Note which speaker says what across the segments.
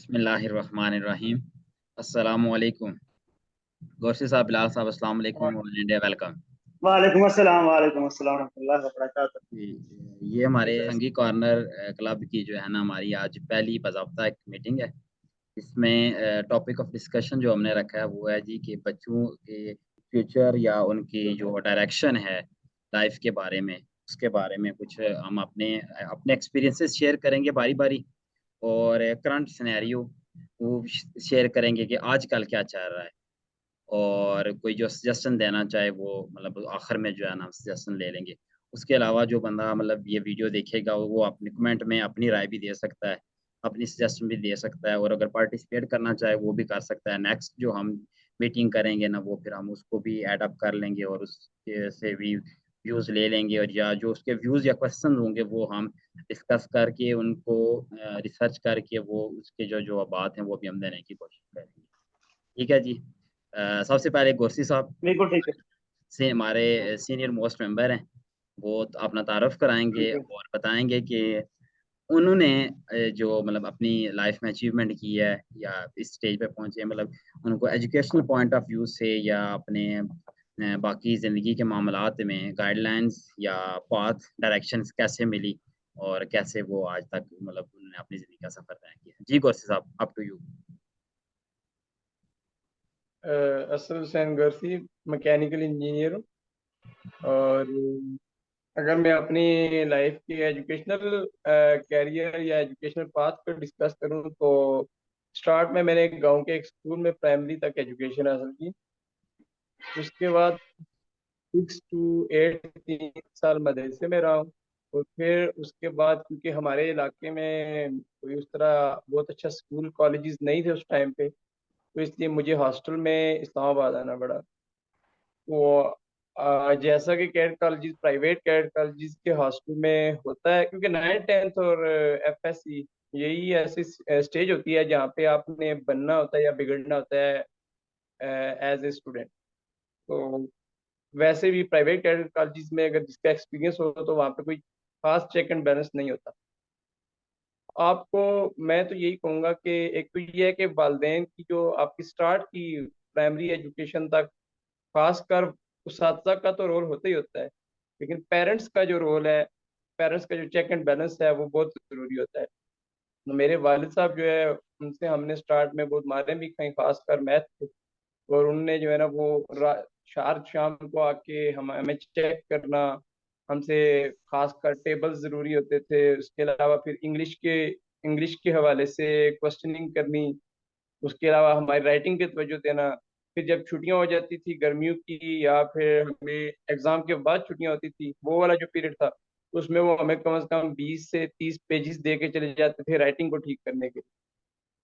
Speaker 1: बिस्मिल्लाहिर्रहमानिर्रहीम। अस्सलामुअलैकुम। गौसी साहब, बिलाल साहब, अस्सलाम वालेकुम और इंडिया वेलकम।
Speaker 2: वालेकुम अस्सलाम रहमतुल्लाहि व बरकातहू।
Speaker 1: जी, ये हमारे संगी कॉर्नर क्लब की जो है ना हमारी आज पहली बाज़ाब्ता एक मीटिंग है। इसमें टॉपिक ऑफ डिस्कशन जो हमने रखा है वो है जी कि बच्चों के फ्यूचर या उनकी जो डायरेक्शन है लाइफ के बारे में, उसके बारे में कुछ हम अपने एक्सपीरियंसेस शेयर करेंगे बारी-बारी और करंट सिनेरियो वो शेयर करेंगे कि आजकल क्या चल रहा है। और कोई जो सजेशन देना चाहे वो मतलब आखिर में जो है ना सजेशन ले लेंगे। उसके अलावा जो बंदा मतलब ये वीडियो देखेगा वो अपने कमेंट में अपनी राय भी दे सकता है, अपनी सजेशन भी दे सकता है और अगर पार्टिसिपेट करना चाहे वो भी कर सकता है। नेक्स्ट जो हम मीटिंग करेंगे ना वो फिर हम उसको भी ऐड अप कर लेंगे और उसके से भी व्यूज़ ले लेंगे और या जो उसके व्यूज़ या क्वेश्चन होंगे वो हम डिस्कस करके उनको रिसर्च करके वो उसके जो बात हैं वो भी हम देने की कोशिश करेंगे। ठीक है जी। सबसे पहले गुरशी साहब
Speaker 2: बिल्कुल ठीक है।
Speaker 1: से हमारे सीनियर मोस्ट मेंबर हैं, वो तो अपना तारुफ कराएँगे
Speaker 2: ठीक है।
Speaker 1: और बताएँगे कि उन्होंने जो मतलब अपनी लाइफ में अचीवमेंट की है या इस स्टेज पे पहुँचे हैं मतलब उनको एजुकेशनल पॉइंट ऑफ व्यू से या अपने बाकी ज़िंदगी के मामलात में गाइडलाइंस या पाथ डायरेक्शंस कैसे मिली और कैसे वो आज तक मतलब उन्होंने अपनी ज़िंदगी का सफ़र तय किया। जी गुरशी साहब, up to you.
Speaker 3: Asad Hussain Garsi, mechanical engineer हूँ। और अगर मैं अपनी लाइफ की एजुकेशनल कैरियर या एजुकेशनल पाथ पर डिस्कस करूँ तो स्टार्ट में मैंने गांव के एक स्कूल में प्राइमरी तक एजुकेशन हासिल की। उसके बाद 6 to 8 3 साल मदरसे में रहा हूँ। और फिर उसके बाद क्योंकि हमारे इलाके में कोई उस तरह बहुत अच्छा स्कूल कॉलेजेस नहीं थे उस टाइम पे, तो इसलिए मुझे हॉस्टल में इस्लामाबाद आना पड़ा। वो जैसा कि कैड कॉलेजेस प्राइवेट कैड कॉलेजेस के हॉस्टल में होता है, क्योंकि 9th 10th और एफएससी यही ऐसी स्टेज होती है जहाँ पे आपने बनना होता है या बिगड़ना होता है एज ए स्टूडेंट। तो वैसे भी प्राइवेट कैड कॉलेजेस में अगर जिसका एक्सपीरियंस हो तो वहाँ पे कोई खास चेक एंड बैलेंस नहीं होता। आपको मैं तो यही कहूँगा कि एक तो ये है कि वालदेन की जो आपकी स्टार्ट की प्राइमरी एजुकेशन तक, खासकर उस्ताद का तो रोल होता ही होता है, लेकिन पेरेंट्स का जो रोल है, पेरेंट्स का जो चेक एंड बैलेंस है वो बहुत ज़रूरी होता है। तो मेरे वालिद साहब जो है उनसे हमने स्टार्ट में बहुत मारे भी खाई, खासकर मैथ के। और उनने जो है ना वो शाम को आके हमें चेक करना, हमसे खासकर टेबल ज़रूरी होते थे। उसके अलावा फिर इंग्लिश के हवाले से क्वेश्चनिंग करनी। उसके अलावा हमारी राइटिंग पे तवज्जो देना। फिर जब छुट्टियां हो जाती थी गर्मियों की या फिर हमें एग्जाम के बाद छुट्टियां होती थी, वो वाला जो पीरियड था उसमें वो हमें कम से कम 20 से 30 पेजेस दे के चले जाते थे राइटिंग को ठीक करने के।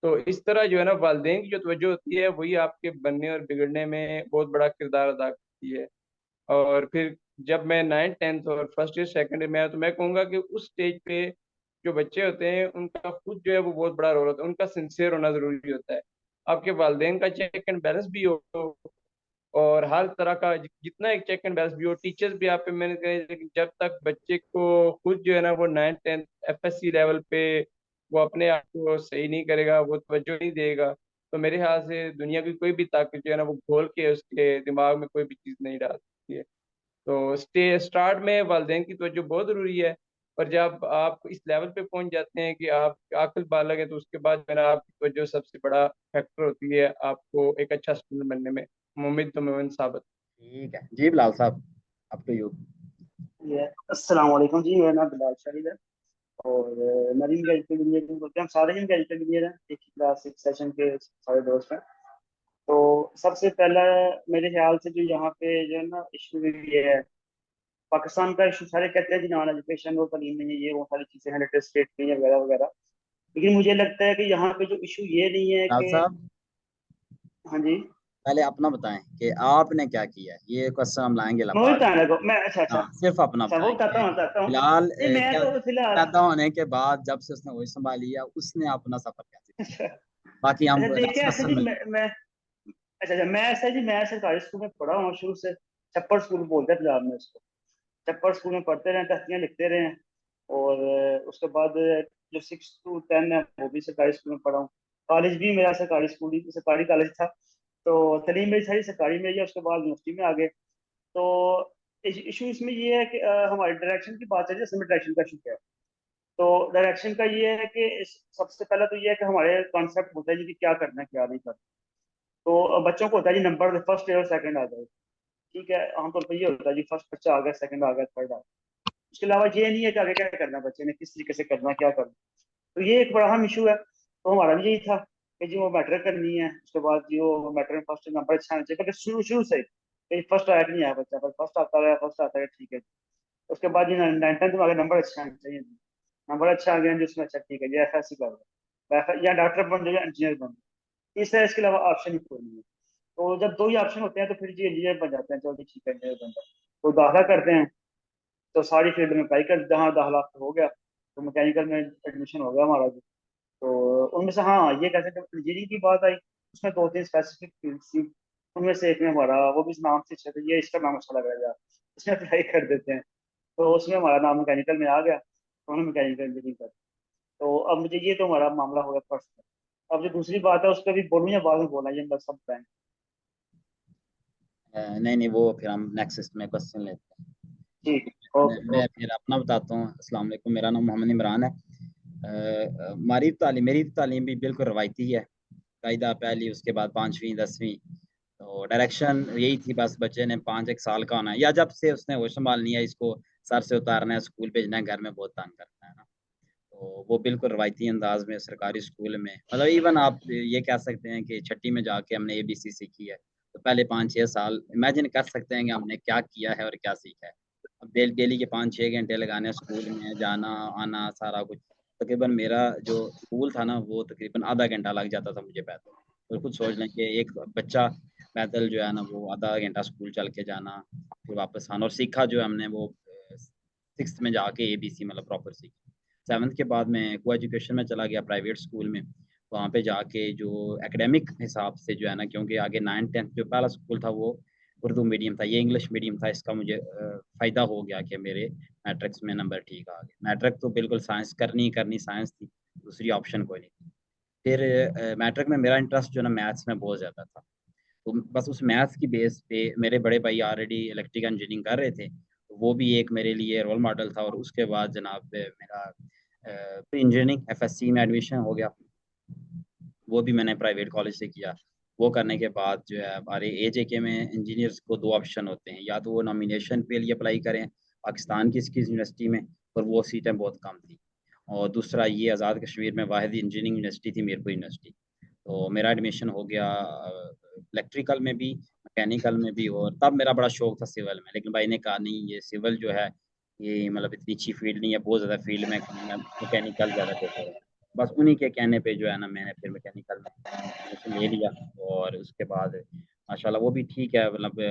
Speaker 3: तो इस तरह जो है ना वालदेन की जो तवज्जो होती है वही आपके बनने और बिगड़ने में बहुत बड़ा किरदार अदा करती है। और फिर जब मैं 9th 10th और फर्स्ट ईयर सेकंड ईयर में आया तो मैं कहूँगा कि उस स्टेज पे जो बच्चे होते हैं उनका खुद जो है वो बहुत बड़ा रोल होता है, उनका सिंसियर होना जरूरी होता है। आपके वालदेन का चेक एंड बैलेंस भी हो और हर तरह का जितना एक चेक एंड बैलेंस भी हो, टीचर्स भी आप पे मैंने कहा, लेकिन जब तक बच्चे को खुद जो है ना वो 9th 10th एफएससी लेवल पे वो अपने आप को सही नहीं करेगा, वो तवज्जो नहीं देगा, तो मेरे ख्याल से दुनिया की कोई भी ताकत जो है ना वो घोल के उसके दिमाग में कोई भी चीज़ नहीं डाल सकती है। तो स्टार्ट में वालदेन की तवज्जो बहुत ज़रूरी है। पर जब आप इस लेवल पे पहुंच जाते हैं कि आप अक्ल बालग है तो उसके बाद मेरा आपकी तवज्जो सबसे बड़ा फैक्टर होती है आपको एक अच्छा स्टूडेंट बनने में। मुमिद तो मोमिन साबित।
Speaker 1: ठीक है। जी बिलाल साहब, अप टू यू।
Speaker 2: ये अस्सलाम वालेकुम जी, मेरा नाम बिलाल शाहिद है और मरीन मेडिकल इंजीनियरिंग करते हैं। हम सारे ही मेडिकल इंजीनियर हैं, एक ही क्लास एक सेशन के सारे दोस्त हैं। तो सबसे पहला मेरे ख्याल से जो यहाँ पे जो है ना इशू ये है, पाकिस्तान का इशू सारे कहते हैं कि नॉन एजुकेशन और तालीम नहीं है, ये वो सारी चीज़ें हैं, लेटेस्ट स्टेट नहीं है वगैरह वगैरह। लेकिन मुझे लगता है कि यहाँ पे जो इशू ये नहीं है
Speaker 1: बिलाल
Speaker 2: कि
Speaker 1: साहब,
Speaker 2: हाँ जी।
Speaker 1: पहले अपना बताएं कि आपने क्या किया है। ये क्वेश्चन हम लाएंगे
Speaker 2: मैं वही
Speaker 1: बाद में।
Speaker 2: बताने को मैं अच्छा अच्छा
Speaker 1: हाँ, सिर्फ अपना
Speaker 2: अच्छा वो
Speaker 1: बताएं
Speaker 2: बताता
Speaker 1: कि
Speaker 2: हूँ बताता हूँ।
Speaker 1: फिलहाल
Speaker 2: नहीं मैं
Speaker 1: क्या
Speaker 2: तो फिलहाल
Speaker 1: पैदा होने के बाद जब से उसने वही संभाल लिया उसने अपना सफर कैसे किया।
Speaker 2: अच्छा
Speaker 1: बाकी हम
Speaker 2: अच्छा देखिए
Speaker 1: लास्ट
Speaker 2: ऐसे
Speaker 1: क्वेश्चन
Speaker 2: जी
Speaker 1: में
Speaker 2: मैं अच्छा अच्छा मैं ऐसा जी मैं सरकारी स्कूल में पढ़ा हूँ शुरू से। छप्पर स्कूल बोलते हैं पंजाब में उसको। छप्पर स्कूल में पढ़ते रहे, तख्तियाँ लिखते रहे हैं। और उसके बाद जो 6 to 10 है वो भी सरकारी स्कूल में पढ़ा हूँ। कॉलेज भी मेरा सरकारी कॉलेज था। तो तलीम मेरी सारी सरकारी में है, उसके बाद यूनिवर्सिटी में आ गए। तो इशू इसमें ये है कि हमारे डायरेक्शन की बात है, जैसे डायरेक्शन का इशू क्या है। तो डायरेक्शन का ये है कि सबसे पहला तो ये है कि हमारे कॉन्सेप्ट होता है जी कि क्या करना है क्या नहीं करना। तो बच्चों को होता है जी नंबर फर्स्ट और सेकंड आ जाए, ठीक है, आमतौर पर ये होता है जी फर्स्ट बच्चा आ गया, सेकंड आ गया, थर्ड आ गया। उसके अलावा ये नहीं है कि आगे क्या करना है बच्चे ने, किस तरीके से करना है, क्या करना है। तो ये एक बड़ा अहम इशू है। तो हमारा भी यही था कि जी वो मैट्रिक करनी है, उसके बाद जी वो मैट्रिक में फर्स्ट नंबर अच्छा आना चाहिए, बट शुरू शुरू से ही फर्स्ट आया कि नहीं आया बच्चा, पर फर्स्ट आता है, फर्स्ट आता है, ठीक है। उसके बाद जी 9th में आगे नंबर अच्छा आना चाहिए, नंबर अच्छा आ गया जिसमें, अच्छा ठीक है जी FSC कर लो, या डॉक्टर बन जाओ या इंजीनियर बन जाओ, इस तरह इसके अलावा ऑप्शन ही कोई नहीं है। तो जब दो ही ऑप्शन होते हैं तो फिर जी इंजीनियर बन जाते हैं, चलो जी ठीक है इंजीनियर बन जाओ। तो दाखिला करते हैं, तो सारी फील्ड में अप्लाई कर, जहाँ दाखिला हो गया तो मैकेनिकल में एडमिशन हो गया हमारा भी। तो उनमें से हाँ ये कह सकते हैं, इंजीनियरिंग की बात आई, उसमें दो तीन स्पेसिफिक फील्ड थी। उनमें से एक में हमारा वो भी इस नाम से अच्छा था, ये इसका नाम अच्छा लग रहा है यार, इसमें अप्लाई कर देते हैं। तो उसमें हमारा नाम मैकेनिकल में आ गया, तो हमने मैकेनिकल इंजीनियरिंग कर। तो अब मुझे ये तो हमारा मामला हो गया फर्स्ट में। अब जो दूसरी बात है उस पर भी बोलूँ या बाद में बोलना, ये मतलब सब बैंक।
Speaker 1: नहीं नहीं, वो फिर हम नेक्स्ट में क्वेश्चन लेते हैं।
Speaker 2: ठीक, ओके
Speaker 1: मैं
Speaker 2: ओके।
Speaker 1: फिर अपना बताता हूँ। अस्सलाम वालेकुम, मेरा नाम मोहम्मद इमरान है। हमारी तालीम, मेरी तालीम भी बिल्कुल रवायती है। कायदा पहली, उसके बाद 5वीं 10वीं। तो डायरेक्शन यही थी, बस बच्चे ने 5 एक साल का होना है, या जब से उसने होश संभालनी है, इसको सर से उतारना है, स्कूल भेजना है, घर में बहुत तंग करना है ना। तो वो बिल्कुल रवायती अंदाज में सरकारी स्कूल में, मतलब इवन आप ये कह सकते हैं कि छठी में जाके हमने ABC सीखी है। तो पहले 5 6 साल इमेजिन कर सकते हैं कि हमने क्या किया है और क्या सीखा है। अब डेली के 5 6 घंटे लगाने स्कूल में जाना आना सारा कुछ। तकरीबन मेरा जो स्कूल था ना, वो तकरीबन आधा घंटा लग जाता था मुझे पैदल। तो खुद सोच लें कि एक बच्चा पैदल जो है ना, वो आधा घंटा स्कूल चल के जाना, फिर वापस आना। और सीखा जो है हमने वो 6th में जाके ABC मतलब प्रॉपर सीखी। 7th के बाद मैं को एजुकेशन में चला गया, प्राइवेट स्कूल में। वहाँ पे जाके जो एकेडमिक हिसाब से जो है ना, क्योंकि आगे 9th 10th जो पहला स्कूल था वो उर्दू मीडियम था, ये इंग्लिश मीडियम था। इसका मुझे फ़ायदा हो गया कि मेरे मैट्रिक्स में नंबर ठीक आ गए। मैट्रिक तो बिल्कुल साइंस करनी ही करनी, साइंस थी, दूसरी ऑप्शन कोई नहीं थी। फिर मैट्रिक में मेरा इंटरेस्ट जो है ना मैथ्स में बहुत ज़्यादा था। तो बस उस मैथ्स की बेस पे मेरे बड़े भाई ऑलरेडी इलेक्ट्रिकल इंजीनियरिंग कर रहे थे, तो वो भी एक मेरे लिए रोल मॉडल था। और उसके बाद जनाब मेरा प्री इंजीनियरिंग FSC में एडमिशन हो गया, वो भी मैंने प्राइवेट कॉलेज से किया। वो करने के बाद जो है हमारे AJK में इंजीनियर्स को 2 ऑप्शन होते हैं, या तो वो नॉमिनेशन के लिए अप्लाई करें पाकिस्तान की किसी यूनिवर्सिटी में, और वो सीटें बहुत कम थी। और दूसरा ये आज़ाद कश्मीर में वाहिद इंजीनियरिंग यूनिवर्सिटी थी, मीरपुर यूनिवर्सिटी। तो मेरा एडमिशन हो गया इलेक्ट्रिकल में भी, मैकेनिकल में भी। और तब मेरा बड़ा शौक था सिविल में, लेकिन भाई ने कहा नहीं, ये सिविल जो है ये मतलब इतनी अच्छी फील्ड नहीं है, बहुत ज़्यादा फील्ड में मैकेनिकल ज़्यादा बेहतर है। बस उन्हीं के कहने पे जो है ना, मैंने फिर मैकेनिकल में एडमिशन ले लिया। और उसके बाद माशाल्लाह वो भी ठीक है, मतलब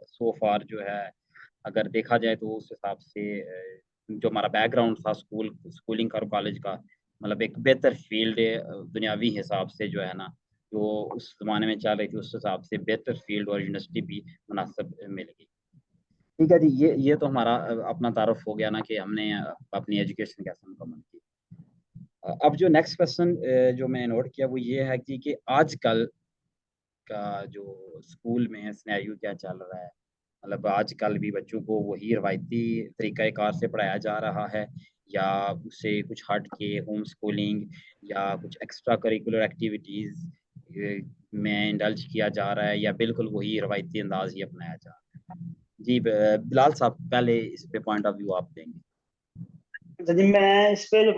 Speaker 1: सो फार जो है, अगर देखा जाए तो उस हिसाब से जो हमारा बैकग्राउंड था स्कूलिंग का और कॉलेज का, मतलब एक बेहतर फील्ड दुनियावी हिसाब से जो है ना, जो उस ज़माने में चल रही थी, उस हिसाब से बेहतर फील्ड और यूनिवर्सिटी भी मुनासिब मिल गई। ठीक है जी, ये तो हमारा अपना तारुफ हो गया ना कि हमने अपनी एजुकेशन कैसे मुकम्मल की। अब जो नेक्स्ट क्वेश्चन जो मैंने नोट किया वो ये है कि आजकल का जो स्कूल में सिनेरियो क्या चल रहा है। मतलब आजकल भी बच्चों को वही रवायती तरीक़ाकार से पढ़ाया जा रहा है, या उससे कुछ हट के होम स्कूलिंग या कुछ एक्स्ट्रा करिकुलर एक्टिविटीज़ में इंडल्ज किया जा रहा है, या बिल्कुल वही रवायती अंदाज़ ही अपनाया जा रहा है? जी बिलाल साहब, पहले इस पे पॉइंट ऑफ व्यू आप देंगे।
Speaker 2: अच्छा जी, मैं इस पे जो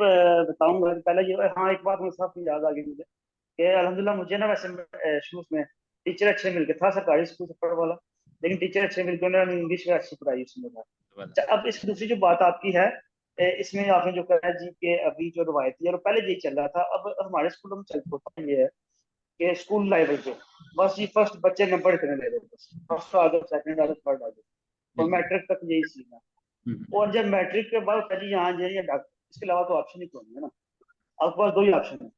Speaker 2: बताऊंगा पहले ये, हाँ एक बात मेरे साथ याद आ गई मुझे कि अल्हम्दुलिल्लाह मुझे ना वैसे शुरू में टीचर अच्छे मिल गए, था सरकारी स्कूल से वाला, लेकिन टीचर अच्छे मिल गए, उन्होंने इंग्लिश में अच्छी पढ़ाई उसमें था। अच्छा, अब इस दूसरी जो बात आपकी है, इसमें आपने जो कहा जी कि अभी जो रवायती है और पहले यही चल रहा था, अब हमारे स्कूलों में चल होता ये है कि स्कूल लेवल पे बस ये फर्स्ट बच्चे नंबर इतने ले रहे, बस फर्स्ट आ गए, सेकंड आ गए, थर्ड आ गए, और
Speaker 1: बिल्कुल।
Speaker 2: मैट्रिक तक यही सीन है।
Speaker 1: हुँ,
Speaker 2: और जब मैट्रिक के बाद कभी यहाँ जाइए डॉक्टर, इसके अलावा तो ऑप्शन ही कोई नहीं है ना। आपके पास दो ही ऑप्शन है,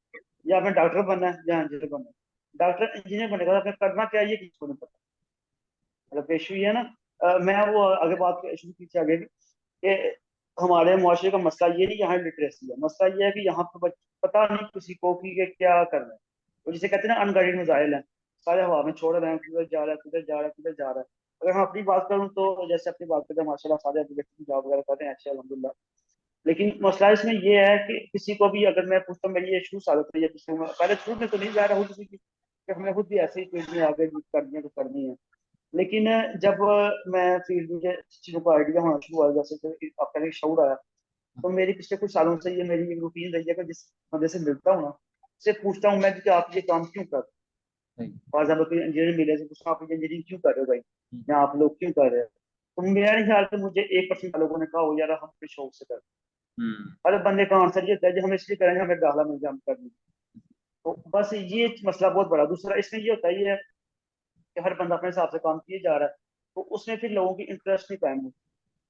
Speaker 2: या आपने डॉक्टर बनना है या इंजीनियर बनना है। डॉक्टर इंजीनियर बनने के बाद आपने करना क्या है ये किसी को नहीं पता। मतलब इशू ये है ना, मैं वो आगे बात शुरू की थी आगे भी कि हमारे मुआशरे का मसला ये नहीं यहाँ लिटरेसी है, मसला ये है कि यहाँ पे पता नहीं किसी को कि क्या करना है। तो जिसे कहते हैं ना अनगाइडेड मिसाइल है, सारे हवा में छोड़ रहे हैं, किधर जा रहा है, किधर जा रहा है, किधर जा रहा है। अगर हम अपनी बात करूँ तो जैसे अपनी बात करते हैं माशाल्लाह सारे एजुकेशन जॉब वगैरह करते हैं अच्छे अल्हम्दुलिल्लाह। लेकिन मसला इसमें ये है कि किसी को भी अगर मैं पूछता हूँ मेरी ये शुरू आदत है, या किसी को पहले शुरू में तो नहीं जा रहा हूँ किसी की कि हमने खुद भी ऐसे ही फील्ड में आगे करनी है तो करनी है। लेकिन जब मैं फील्ड में चीज़ों को आइडिया होना शुरू हुआ, जैसे कि आपका एक शौर आया, तो मेरी पिछले कुछ सालों से ये मेरी एक रूटीन रही है कि जिस बंदे से मिलता हूँ ना, उससे पूछता हूँ मैं कि आप ये काम क्यों कर रहे
Speaker 1: सही।
Speaker 2: हो। फॉर एग्जाम्पल कोई इंजीनियर मिले से पूछता हूँ आप इंजीनियरिंग क्यों कर रहे हो भाई, या आप लोग क्यों कर रहे हो। तो मेरे ख्याल से मुझे 1% लोगों ने कहा हो यार हम अपने शौक से करते
Speaker 1: हम्म।
Speaker 2: हैं। हर बंदे का आंसर ये होता है जो हम इसलिए करेंगे हमें डाला मिल जाए हम कर लेंगे। तो बस ये मसला बहुत बड़ा। दूसरा इसमें ये होता है ये कि हर बंदा अपने हिसाब से काम किए जा रहा है, तो उसमें फिर लोगों की इंटरेस्ट नहीं पाएंगे।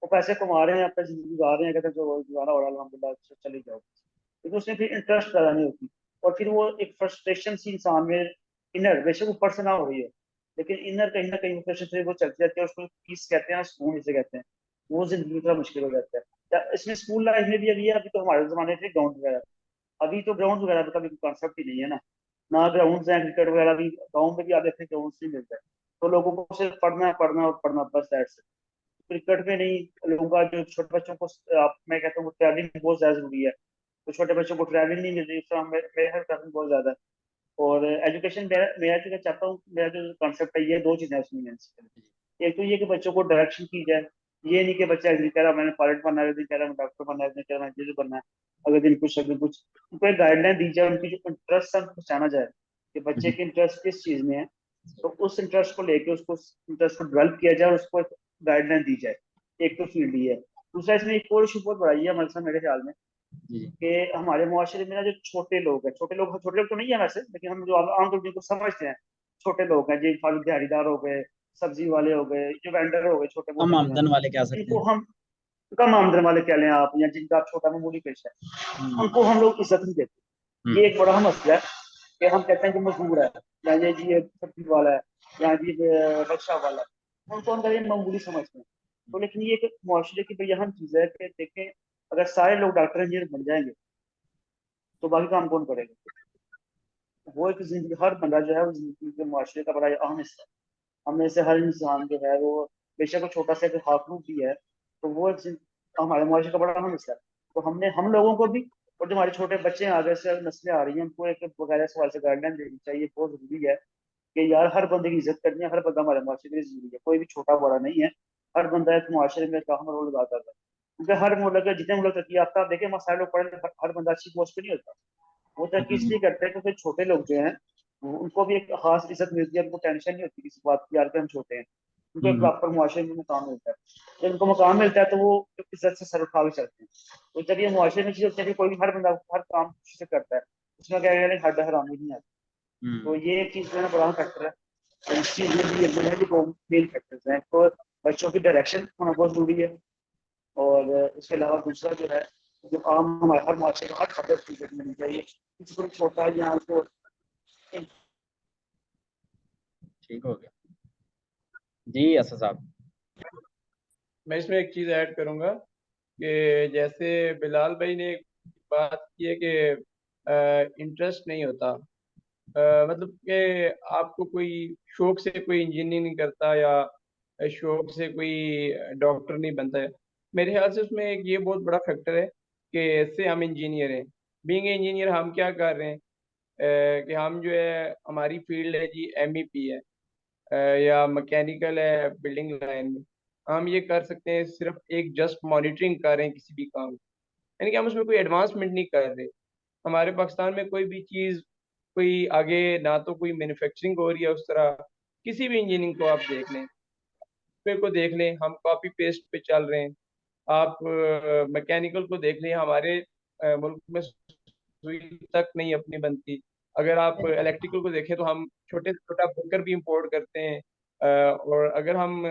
Speaker 2: वो पैसे कमा रहे हैं, अपनी जिंदगी गुजार रहे हैं, कहते हैं जो गुजारा हो रहा है अल्हम्दुलिल्लाह अच्छा चले जाओ, लेकिन उसमें फिर इंटरेस्ट पैदा नहीं होती। और फिर वो एक फ्रस्ट्रेशन सी इंसान में इनर, बेशक ऊपर से ना हो रही है, लेकिन इनर कहीं ना कहीं फ्रस्ट्रेशन से वो चलती रहती है। उसको पीस कहते हैं, सुकून इसे कहते हैं। वो जिंदगी थोड़ा मुश्किल हो जाता है। या इसमें स्कूल लाइफ में भी अभी है, अभी तो हमारे जमाने थे ग्राउंड वगैरह, अभी तो ग्राउंड वगैरह का भी कॉन्सेप्ट ही नहीं है ना ग्राउंड है। क्रिकेट वगैरह भी गाँव में भी आप देखते हैं ग्राउंड नहीं मिलता है। तो लोगों को सिर्फ पढ़ना है, पढ़ना और पढ़ना, बस दैट्स इट। क्रिकेट में नहीं, लोगों का जो छोटे बच्चों को आप मैं कहता हूँ ट्रैवलिंग बहुत ज्यादा जरूरी है। तो छोटे बच्चों को ट्रैवलिंग नहीं मिल रही, इसका मेरे हेल्थ ट्रैवलिंग बहुत ज्यादा है। और एजुकेशन मेरा जो मैं चाहता हूँ, मेरा जो कॉन्सेप्ट है ये दो चीजें हैं उसमें main। एक तो ये कि बच्चों को डायरेक्शन की जाए। ये नहीं कि बच्चा एक दिन कह रहा मैंने पायलट बनना है, एक दिन कह रहा मैं डॉक्टर बनना है, एक दिन कह रहा मैं इंजीनियर बनना है, अगले दिन कुछ अगले कुछ। उनको एक गाइडलाइन दी जाए, उनकी जो इंटरेस्ट है उनको पहचाना जाए कि बच्चे के इंटरेस्ट किस चीज में है। तो उस इंटरेस्ट को लेके उसको इंटरेस्ट को डेवलप किया जाए और उसको गाइडलाइन दी जाए। एक तो फील्ड ही है। दूसरा इसमें एक और इशू बहुत बड़ा ये है हमारे साथ मेरे ख्याल में,
Speaker 1: जी।
Speaker 2: कि हमारे मुआशरे में ना जो छोटे लोग तो नहीं है वैसे, लेकिन हम जो आमतौर जिनको समझते हैं छोटे लोग हैं, जी फल दिहाड़ीदार हो गए, सब्जी वाले हो गए, जो वेंडर हो गए छोटे
Speaker 1: कम
Speaker 2: मोटे जो हैं,
Speaker 1: आमदन वाले कह सकते
Speaker 2: इनको
Speaker 1: हैं।
Speaker 2: हम कम आमदन वाले कह लें आप, या जिनका आप छोटा मामूली पेशा है,
Speaker 1: हम्म।
Speaker 2: उनको हम लोग इज्जत नहीं देते। ये
Speaker 1: हम्म।
Speaker 2: एक बड़ा मसला है कि हम कहते हैं कि मजदूर है, या ये सब्जी वाला है, या ये रिक्शा वाला है, उनको हम ये मामूली समझते हैं। तो लेकिन ये एक मुआशरे की बड़ी अहम चीज है कि देखें, अगर सारे लोग डॉक्टर इंजीनियर बन जाएंगे तो बाकी काम कौन करेगा। वो एक जिंदगी, हर बंदा जो है वो जिंदगी के मुआशरे का बड़ा अहम हिस्सा है। हम में से हर इंसान जो है वो, बेशक वो छोटा सा एक हाकूक भी है, तो वो हमारे मुआशरे का बड़ा अहम हिस्सा है। तो हमने हम लोगों को भी, और जो हमारे छोटे बच्चे हैं आगे से नस्लें आ रही हैं, उनको एक वगैरह सवाल से गाइडलाइन देनी चाहिए। बहुत जरूरी है कि यार हर बंदे की इज्जत करनी है, हर बंदा हमारे मुआशरे के लिए जरूरी है, कोई भी छोटा बड़ा नहीं है। हर बंदा एक मुआशरे में एक अहम रोल अदा कर रहा है, क्योंकि हर मुल्क के जितने मुल्क तरक्की याफ्ता, आप देखें वहाँ सारे लोग पढ़े, हर बंदा अच्छी पोस्ट पे नहीं होता। वो तरक्की
Speaker 1: हम्म।
Speaker 2: इसलिए करते हैं क्योंकि छोटे लोग जो हैं उनको भी एक खास इज्जत मिलती है, उनको टेंशन नहीं होती किसी बात की यार कि हम छोटे हैं। उनको एक
Speaker 1: हम्म।
Speaker 2: प्रॉपर मुआशरे में मकाम मिलता है। जब उनको मकाम मिलता है तो वो इज्जत से सर उठा के चलते हैं। तो जब ये मुआशरे में चीज होती है कि कोई भी हर बंदा हर काम खुशी से करता है, उसमें क्या कहते हैं हद हरामी नहीं आती। तो
Speaker 1: हम्म।
Speaker 2: ये एक चीज जो है बड़ा फैक्टर है। तो इस चीज में भी ये जो है कि दो मेन फैक्टर्स हैं। तो बच्चों की डायरेक्शन होना बहुत जरूरी है, और इसके अलावा दूसरा जो है, जो आम हमारे हर माशरे में हर खबर की मिलनी चाहिए, किसी को भी छोटा या उसको।
Speaker 1: ठीक हो गया जी असद साहब।
Speaker 3: मैं इसमें एक चीज़ ऐड करूंगा कि जैसे बिलाल भाई ने एक बात की है कि इंटरेस्ट नहीं होता, मतलब कि आपको कोई शौक से कोई इंजीनियरिंग नहीं करता, या शौक से कोई डॉक्टर नहीं बनता है। मेरे ख्याल से उसमें एक ये बहुत बड़ा फैक्टर है कि ऐसे हम इंजीनियर हैं, बीइंग इंजीनियर हम क्या कर रहे हैं, कि हम जो है हमारी फील्ड है जी एमईपी है, या मैकेनिकल है बिल्डिंग लाइन में। हम ये कर सकते हैं, सिर्फ एक जस्ट मॉनिटरिंग कर रहे हैं किसी भी काम, यानी कि हम उसमें कोई एडवांसमेंट नहीं कर रहे। हमारे पाकिस्तान में कोई भी चीज़ कोई आगे ना तो कोई मैन्युफैक्चरिंग हो रही है उस तरह। किसी भी इंजीनियरिंग को आप देख लें, पेपर को देख लें, हम कॉपी पेस्ट पे चल रहे हैं। आप मैकेनिकल को देख लें, हमारे मुल्क में सुई तक नहीं अपनी बनती। अगर आप इलेक्ट्रिकल को देखें तो हम छोटे से छोटा ब्रेकर भी इंपोर्ट करते हैं। और अगर हम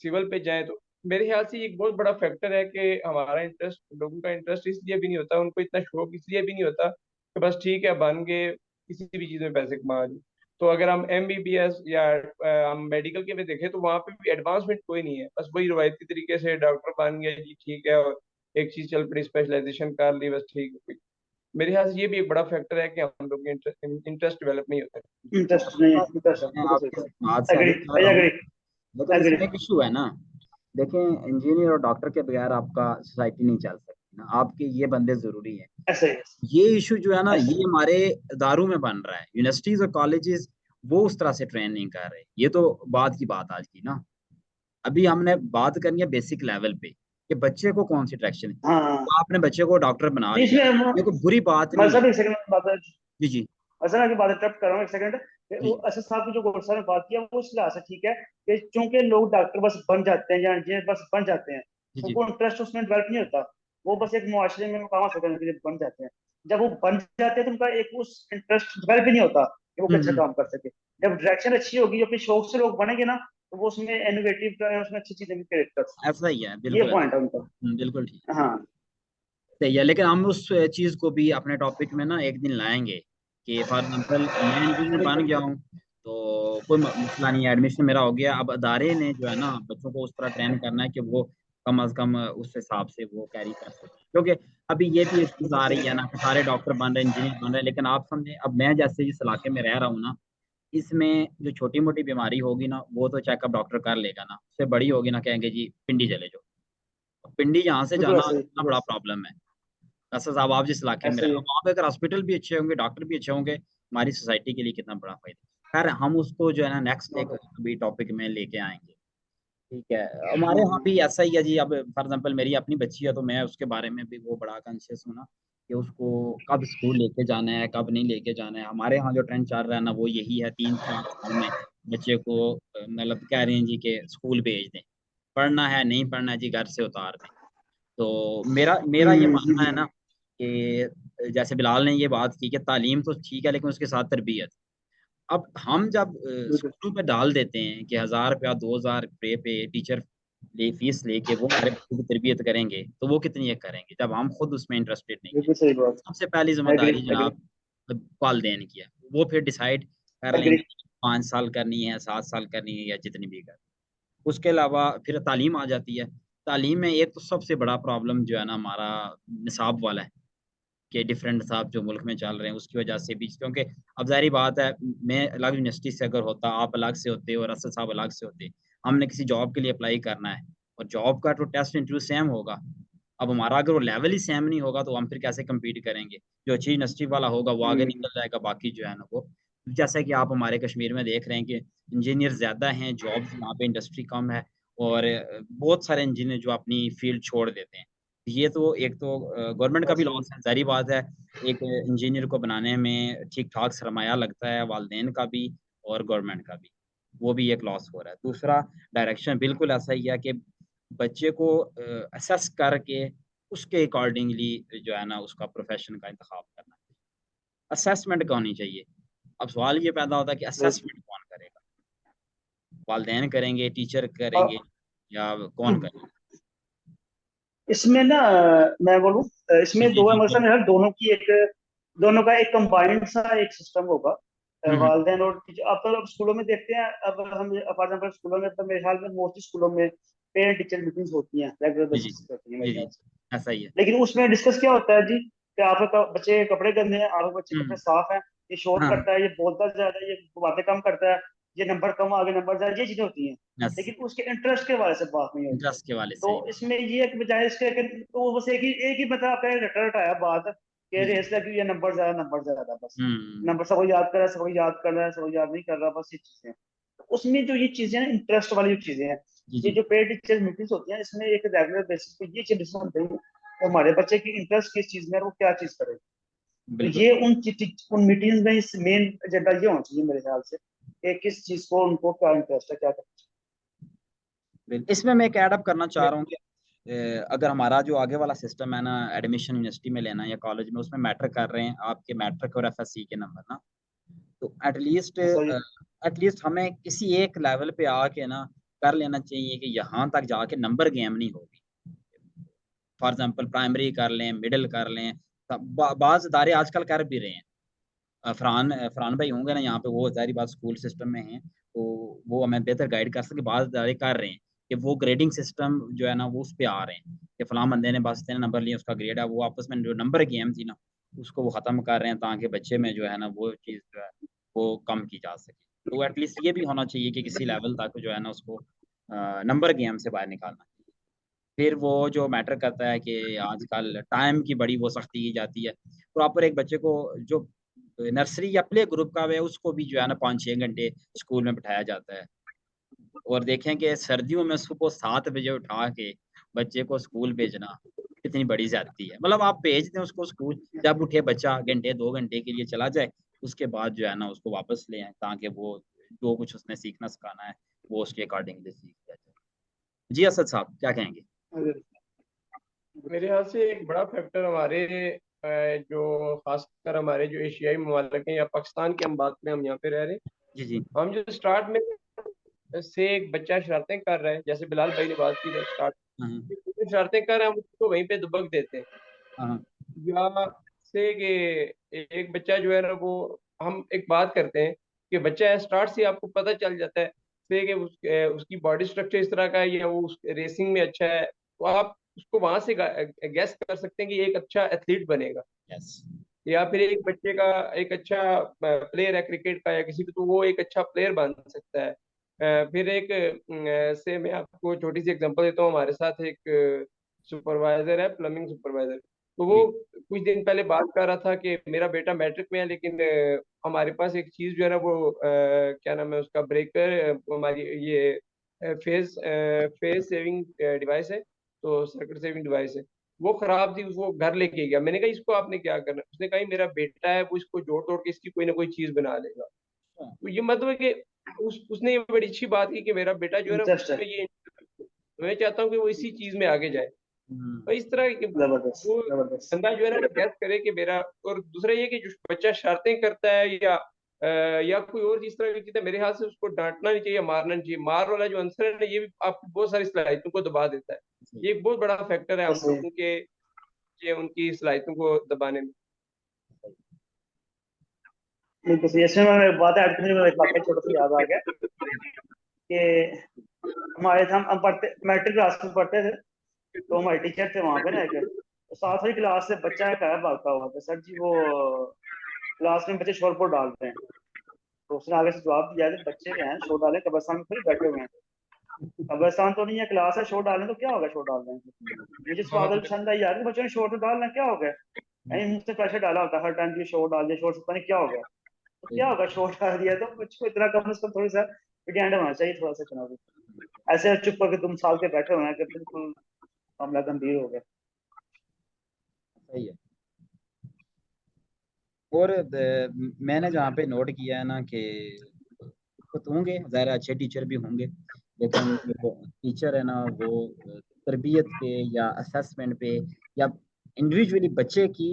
Speaker 3: सिविल पे जाएं तो मेरे ख्याल से ये एक बहुत बड़ा फैक्टर है कि हमारा इंटरेस्ट, लोगों का इंटरेस्ट इसलिए भी नहीं होता, उनको इतना शौक इसलिए भी नहीं होता कि बस ठीक है बन गए, किसी भी चीज़ में पैसे कमा लिए। तो अगर हम एमबीबीएस या हम मेडिकल के में देखें तो वहाँ पे भी एडवांसमेंट कोई नहीं है, बस वही रवायती तरीके से डॉक्टर बन गया जी ठीक है, और एक चीज़ चल पड़ी स्पेशलाइजेशन कर ली बस ठीक है। मेरे ख्याल से ये भी एक बड़ा फैक्टर है कि हम लोग इंटरेस्ट डेवलप नहीं होता।
Speaker 2: इंटरेस्ट नहीं है, इंटरेस्ट
Speaker 1: मैं
Speaker 2: बिल्कुल सही
Speaker 1: आपकी
Speaker 2: बात।
Speaker 1: बात से
Speaker 2: एग्री,
Speaker 1: एग्री कर
Speaker 2: आई
Speaker 1: रहा हूँ,
Speaker 2: एग्री,
Speaker 1: लेकिन
Speaker 2: एग्री।
Speaker 1: इसमें एक इशू है ना। देखें, इंजीनियर और डॉक्टर के बगैर आपका सोसाइटी नहीं चल सकती ना, आपके ये बंदे जरूरी हैं।
Speaker 2: ऐसे ही,
Speaker 1: ये इशू जो है ना,
Speaker 2: ऐसे
Speaker 1: ये
Speaker 2: ही।
Speaker 1: हमारे इदारों में बन रहा है। यूनिवर्सिटीज और कॉलेजेस वो उस तरह से ट्रेन नहीं कर रहे। ये तो बात की बात आज की ना। अभी हमने बात करनी है बेसिक लेवल पे कि बच्चे को कौन सी डायरेक्शन है।
Speaker 2: हाँ,
Speaker 1: तो आपने बच्चे को डॉक्टर बना
Speaker 2: नहीं
Speaker 1: लिया,
Speaker 2: इसमें
Speaker 1: ये कोई बुरी बात
Speaker 2: मैं
Speaker 1: नहीं है।
Speaker 2: सब एक सेकंड बात है,
Speaker 1: जी जी
Speaker 2: असर की बात इंटरप्ट कर रहा हूँ एक सेकंड। वो
Speaker 1: जी
Speaker 2: असद साहब की जो गोरसा ने बात किया वो इस लिहाज से ठीक है कि चूंकि लोग डॉक्टर बस बन जाते हैं या इंजीनियर बस बन जाते हैं,
Speaker 1: जी जी।
Speaker 2: उनको इंटरेस्ट उसमें डेवलप नहीं होता। वो बस एक मुआशरे में मुकाम हासिल करने के लिए बन जाते हैं। जब वो बन जाते हैं तो उनका एक उस इंटरेस्ट डेवलप ही नहीं होता कि वो अच्छा
Speaker 1: हम्म।
Speaker 2: काम कर सके। जब डायरेक्शन अच्छी होगी, अपने शौक से लोग बनेंगे ना, तो वो उसमें इनोवेटिव, उसमें अच्छी चीजें भी क्रिएट कर सकते
Speaker 1: ऐसा ही है,
Speaker 2: हैं। ये
Speaker 1: बिल्कुल ऐसा।
Speaker 2: पॉइंट है उनका।
Speaker 1: बिल्कुल ठीक।
Speaker 2: हाँ,
Speaker 1: सही है, लेकिन हम उस चीज को भी अपने टॉपिक में ना एक दिन लाएंगे कि फॉर एग्जाम्पल मैं इंजीनियर बन
Speaker 2: बिल्कुल।
Speaker 1: गया हूँ, तो कोई मसला नहीं है, एडमिशन मेरा हो गया। अब अदारे ने जो है ना बच्चों को उस तरह ट्रेन करना है कि वो कम अज कम उस हिसाब से वो कैरी कर सके। क्योंकि अभी ये भी चीज
Speaker 2: बिल्कुल
Speaker 1: आ
Speaker 2: सही
Speaker 1: रही है
Speaker 2: बात।
Speaker 1: ना कि सारे डॉक्टर बन रहे हैं, इंजीनियर बन रहे हैं, लेकिन आप समझे, अब मैं जैसे इस इलाके में रह रहा हूँ ना, इसमें जो छोटी मोटी बीमारी होगी ना वो तो चेकअप डॉक्टर कर लेगा ना, उससे बड़ी होगी ना कहेंगे जी पिंडी चले जाओ। पिंडी यहाँ से
Speaker 2: बिल्कुल
Speaker 1: जाना
Speaker 2: ऐसे ही,
Speaker 1: कितना
Speaker 2: बिल्कुल
Speaker 1: बड़ा प्रॉब्लम है। ऐसा साहब आप जिस इलाके में
Speaker 2: ऐसे
Speaker 1: रहे
Speaker 2: ही।
Speaker 1: हो वहाँ पे अगर हॉस्पिटल भी अच्छे होंगे, डॉक्टर भी अच्छे होंगे, हमारी सोसाइटी के लिए कितना बड़ा फायदा। खैर हम उसको जो है ना नेक्स्ट एक अभी टॉपिक में लेके आएंगे। ठीक है। हमारे यहाँ
Speaker 2: हाँ,
Speaker 1: भी ऐसा ही है जी। अब फॉर एग्जाम्पल मेरी अपनी बच्ची है तो मैं उसके बारे में भी वो बड़ा कॉन्शियस हूँ ना कि उसको कब स्कूल लेके जाना है, कब नहीं लेके जाना है। हमारे यहाँ जो ट्रेंड चल रहा है ना वो यही है, 3 4 साल में बच्चे को मतलब कह रहे हैं जी कि स्कूल भेज दें। पढ़ना है नहीं पढ़ना है जी घर से उतार दें। तो मेरा मेरा ये मानना है ना कि जैसे बिलाल ने ये बात की कि तालीम तो ठीक है लेकिन उसके साथ तरबियत। अब हम जब
Speaker 2: बिल्कुल।
Speaker 1: स्कूलों में डाल देते हैं कि 1,000 रुपया 2,000 पे टीचर फीस लेके वो हमारे बच्चों की तरबियत करेंगे, तो वो कितनी एक करेंगे जब हम खुद उसमें इंटरेस्टेड नहीं है।
Speaker 2: बिल्कुल सही बात।
Speaker 1: सबसे पहली
Speaker 2: एग्री,
Speaker 1: जिम्मेदारी
Speaker 2: एग्री,
Speaker 1: जनाब वालदेन की है। वो फिर डिसाइड कर
Speaker 2: एग्री।
Speaker 1: लेंगे 5 साल करनी है, 7 साल करनी है या जितनी भी कर। उसके अलावा फिर तालीम आ जाती है। तालीम में एक तो सबसे बड़ा प्रॉब्लम जो है ना हमारा निसाब वाला है कि डिफरेंट निसाब जो मुल्क में चल रहे हैं उसकी वजह से भी। क्योंकि अब ज़ाहिर बात है, मैं अलग यूनिवर्सिटी से अगर होता, आप अलग से होते और असद साहब अलग से होते, हमने किसी जॉब के लिए अप्लाई करना है और जॉब का तो टेस्ट इंटरव्यू सेम होगा। अब हमारा अगर वो लेवल ही सेम नहीं होगा तो हम फिर कैसे कम्पीट करेंगे। जो अच्छी यूनिवर्सिटी वाला होगा वो आगे
Speaker 2: हम्म।
Speaker 1: निकल जाएगा, बाकी जो है ना वो। जैसा कि आप हमारे कश्मीर में देख रहे हैं कि इंजीनियर ज़्यादा हैं, जॉब्स यहाँ पे इंडस्ट्री कम है और बहुत सारे इंजीनियर जो अपनी फील्ड छोड़ देते हैं। ये तो एक तो गवर्नमेंट का भी
Speaker 2: ऐसे ही।
Speaker 1: लॉस है, ज़ाहिर बात है। एक इंजीनियर को बनाने में ठीक-ठाक सरमाया लगता है, वालिदैन का भी और गवर्नमेंट का भी। वो भी एक लॉस हो रहा है। दूसरा डायरेक्शन बिल्कुल ऐसा ही है कि बच्चे को असेस करके उसके अकॉर्डिंगली जो है ना उसका प्रोफ़ेशन का इंतखाब करना चाहिए। असेसमेंट होनी चाहिए। अब सवाल ये पैदा होता है कि असेसमेंट कौन करेगा? वालिदैन करेंगे, टीचर
Speaker 2: और
Speaker 1: करेंगे या कौन करेगा?
Speaker 2: इसमें ना मैं बोलूँ,
Speaker 1: जी,
Speaker 2: इसमें
Speaker 1: जी,
Speaker 2: दो
Speaker 1: जी,
Speaker 2: इमोशन
Speaker 1: बोलिए।
Speaker 2: है, दोनों का एक कंबाइंड सा एक सिस्टम होगा।
Speaker 1: हुँ, हुँ।
Speaker 2: वालदेन और टीचर, अब तो अब स्कूलों में देखते हैं, अब हम फॉर एग्जाम्पल स्कूलों में, तो मेरे ख्याल में मोस्टली स्कूलों में पेरेंट टीचर मीटिंग्स होती हैं, रेगुलर
Speaker 1: जी, जी।
Speaker 2: बेसिस पे होती हैं
Speaker 1: जी,
Speaker 2: मेरे ख्याल
Speaker 1: जी।
Speaker 2: से।
Speaker 1: ऐसा ही है।
Speaker 2: लेकिन उसमें डिस्कस क्या होता है जी कि आपके बच्चे के कपड़े गंदे हैं, आपके बच्चे के कपड़े
Speaker 1: हुँ।
Speaker 2: साफ हैं, ये शोर
Speaker 1: हाँ,
Speaker 2: करता है, ये बोलता ज्यादा है, ये बातें कम करता है, ये नंबर कम आगे नंबर ज्यादा, ये चीजें होती हैं।
Speaker 1: यस।
Speaker 2: लेकिन उसके इंटरेस्ट के बारे से बात नहीं होती।
Speaker 1: इंटरेस्ट के वाले
Speaker 2: तो
Speaker 1: से।
Speaker 2: इसमें ये है कि बजाय इसके कि तो बस एक ही मतलब आपका रटा रटाया बात कि
Speaker 1: जी, जी।
Speaker 2: रेस लगी, ये नंबर ज्यादा बस।
Speaker 1: हुँ।
Speaker 2: नंबर सबको याद कर रहा है, सबको याद कर रहा है, सबको याद नहीं कर रहा, बस ये चीजें। तो उसमें जो ये चीजें हैं, इंटरेस्ट वाली जो चीजें हैं,
Speaker 1: जी,
Speaker 2: ये
Speaker 1: जी।
Speaker 2: जो पेड टीचर मीटिंग्स होती हैं, इसमें एक रेगुलर बेसिस पे ये चीज डिस्कस होती है कि हमारे बच्चे की इंटरेस्ट किस चीज में है और वो क्या चीज करे। तो
Speaker 1: बिल्कुल।
Speaker 2: ये उन मीटिंग्स में इस मेन एजेंडा ये होना चाहिए मेरे ख्याल से कि किस चीज को उनको क्या इंटरेस्ट है, क्या करना
Speaker 1: इसमें मैं एक ऐड अप करना चाह
Speaker 3: मैं
Speaker 1: रहा हूँ कि अगर हमारा जो आगे वाला सिस्टम है ना एडमिशन यूनिवर्सिटी में लेना या कॉलेज में, उसमें मैटर कर रहे हैं आपके मैट्रिक और एफएससी के नंबर ना। तो
Speaker 2: चाहिए। सॉरी।
Speaker 1: एटलीस्ट हमें किसी एक लेवल पे आके ना कर लेना चाहिए कि यहाँ तक जाके नंबर गेम नहीं होगी। फॉर एग्जांपल प्राइमरी कर लें, मिडिल कर लें। बाज़ इदारे आजकल कर भी रहे हैं। फरहान भाई होंगे ना यहाँ पे, वो ज़ाहिर बात स्कूल सिस्टम में हैं, तो वो हमें बेहतर गाइड कर सके। बाज़ इदारे कर रहे हैं कि वो ग्रेडिंग सिस्टम जो है ना वो उस पे आ रहे हैं कि फलाँ बंदे ने बस इतने नंबर लिए उसका ग्रेड है। वो आपस में जो नंबर गेम थी ना उसको वो ख़त्म कर रहे हैं ताकि बच्चे में जो है ना वो चीज़ जो है वो कम की जा सके। तो एटलीस्ट ये भी होना चाहिए कि किसी लेवल तक जो है ना उसको नंबर गेम से बाहर निकालना चाहिए। फिर वो जो मैटर करता है कि आजकल टाइम की बड़ी वो सख्ती की जाती है। प्रॉपर एक बच्चे को जो नर्सरी या प्ले ग्रुप का है उसको भी जो है ना 5-6 घंटे स्कूल में बिठाया जाता है। और देखें कि सर्दियों में सुबह 7 बजे उठा के बच्चे को स्कूल भेजना कितनी बड़ी ज़्यादती है। मतलब आप भेज दें उसको स्कूल, जब उठे बच्चा घंटे 2 घंटे के लिए चला जाए, उसके बाद जो है ना उसको वापस ले आएँ ताकि वो जो कुछ उसने सीखना सिखाना है, वो उसके अकॉर्डिंगली सीख लिया जाए। जी असद साहब, क्या कहेंगे?
Speaker 3: मेरे ख्याल से एक बड़ा फैक्टर हमारे जो खासकर हमारे जो एशियाई ममालिक हैं या पाकिस्तान की हम बात करें, हम यहाँ पे रह रहे हैं,
Speaker 1: जी, जी।
Speaker 3: हम जो स्टार्ट में से एक बच्चा शरारतें कर रहा है, जैसे बिलाल भाई ने बात की है स्टार्ट
Speaker 1: हाँ, हाँ।
Speaker 3: में शरारतें कर रहे हैं, हम उसको वहीं पे दुबक देते हैं।
Speaker 1: हाँ, हाँ।
Speaker 3: या से कि एक बच्चा जो है ना वो, हम एक बात करते हैं कि बच्चा है स्टार्ट से आपको पता चल जाता है से कि उसकी बॉडी स्ट्रक्चर इस तरह का है या वो उस रेसिंग में अच्छा है, तो आप उसको वहां से गैस कर सकते हैं कि ये एक अच्छा एथलीट बनेगा।
Speaker 1: यस।
Speaker 3: या फिर एक बच्चे का एक अच्छा प्लेयर है क्रिकेट का या किसी भी, तो वो एक अच्छा प्लेयर बन सकता है। फिर एक से मैं आपको छोटी सी एग्जांपल देता हूँ, हमारे साथ एक सुपरवाइजर है, प्लम्बिंग सुपरवाइजर। तो वो
Speaker 1: जी।
Speaker 3: कुछ दिन पहले बात कर रहा था कि मेरा बेटा मैट्रिक में है, लेकिन हमारे पास एक चीज जो है ना वो क्या नाम है उसका, ब्रेकर, हमारी ये फेज सेविंग डिवाइस है, तो सर्किट सेविंग डिवाइस है, वो खराब थी, वो घर लेके गया। मैंने कहा इसको आपने क्या करना है? उसने कहा "ये मेरा बेटा है, वो इसको जोड़ तोड़ के इसकी कोई ना कोई चीज बना लेगा"।
Speaker 1: हाँ।
Speaker 3: तो ये मतलब है कि उसने ये बड़ी अच्छी बात की कि मेरा बेटा जो है ना
Speaker 2: इंटरेस्ट है।
Speaker 3: उसमें ये, मैं चाहता हूँ कि वो इसी चीज में आगे जाए।
Speaker 1: हुँ।
Speaker 3: तो इस तरह के
Speaker 2: जबरदस्त
Speaker 3: वो
Speaker 2: जबरदस्त।
Speaker 3: बंदा जो है ना गैस करे कि मेरा, और दूसरा ये कि जो बच्चा शरारतें करता है या कोई और इस तरह की चीज है, मेरे ख्याल से उसको डांटना नहीं चाहिए, मारना नहीं चाहिए। मार वाला जो आंसर है ना, ये भी आपकी बहुत सारी सलाहियतों को दबा देता है।
Speaker 1: जी।
Speaker 3: ये एक बहुत बड़ा फैक्टर है हम
Speaker 2: ऐसे
Speaker 3: लोगों के, ये उनकी सलाहियतों को दबाने में।
Speaker 2: बिल्कुल सही। इसमें मैं एक बात ऐड करनी, मुझे एक वाकया छोटा सा याद आ गया कि हमारे हम पढ़ते मैट्रिक क्लास में पढ़ते थे। तो हमारे टीचर थे वहां पे ना, एक तो 7वीं क्लास से बच्चा एक आया भागता हुआ था, सर जी वो क्लास में बच्चे शोरपुर डालते हैं। तो उसने आगे से जवाब दिया कि बच्चे जो हैं शोर डालें, कब्रिस्तान में थोड़ी बैठे हुए हैं। कब्रिस्तान तो नहीं है, क्लास है, शोर डालें तो क्या होगा शोर डाल रहे हैं। मुझे
Speaker 3: हाँ
Speaker 2: स्वागत पसंद आई यार कि बच्चों ने शोर तो डालना, क्या हो गया। कहीं मुझसे प्रेशर डाला होता हर टाइम की शोर डाल दिया, शोर से पता नहीं क्या हो गया। तो
Speaker 1: सही
Speaker 2: क्या
Speaker 1: बात।
Speaker 2: होगा, शोर डाल दिया तो मुझको इतना कम से कम थोड़ी सा पिटियांड होना चाहिए, थोड़ा सा चुनाव। ऐसे चुप करके तुम साल के बैठे हुए हैं कि बिल्कुल मामला गंभीर हो गया।
Speaker 1: सही है। और मैंने जहाँ पे नोट किया है ना कि कुछ होंगे ज़ाहिर है अच्छे टीचर भी होंगे, लेकिन जो टीचर है ना वो तरबियत पे या असेसमेंट पे या इंडिविजुअली बच्चे की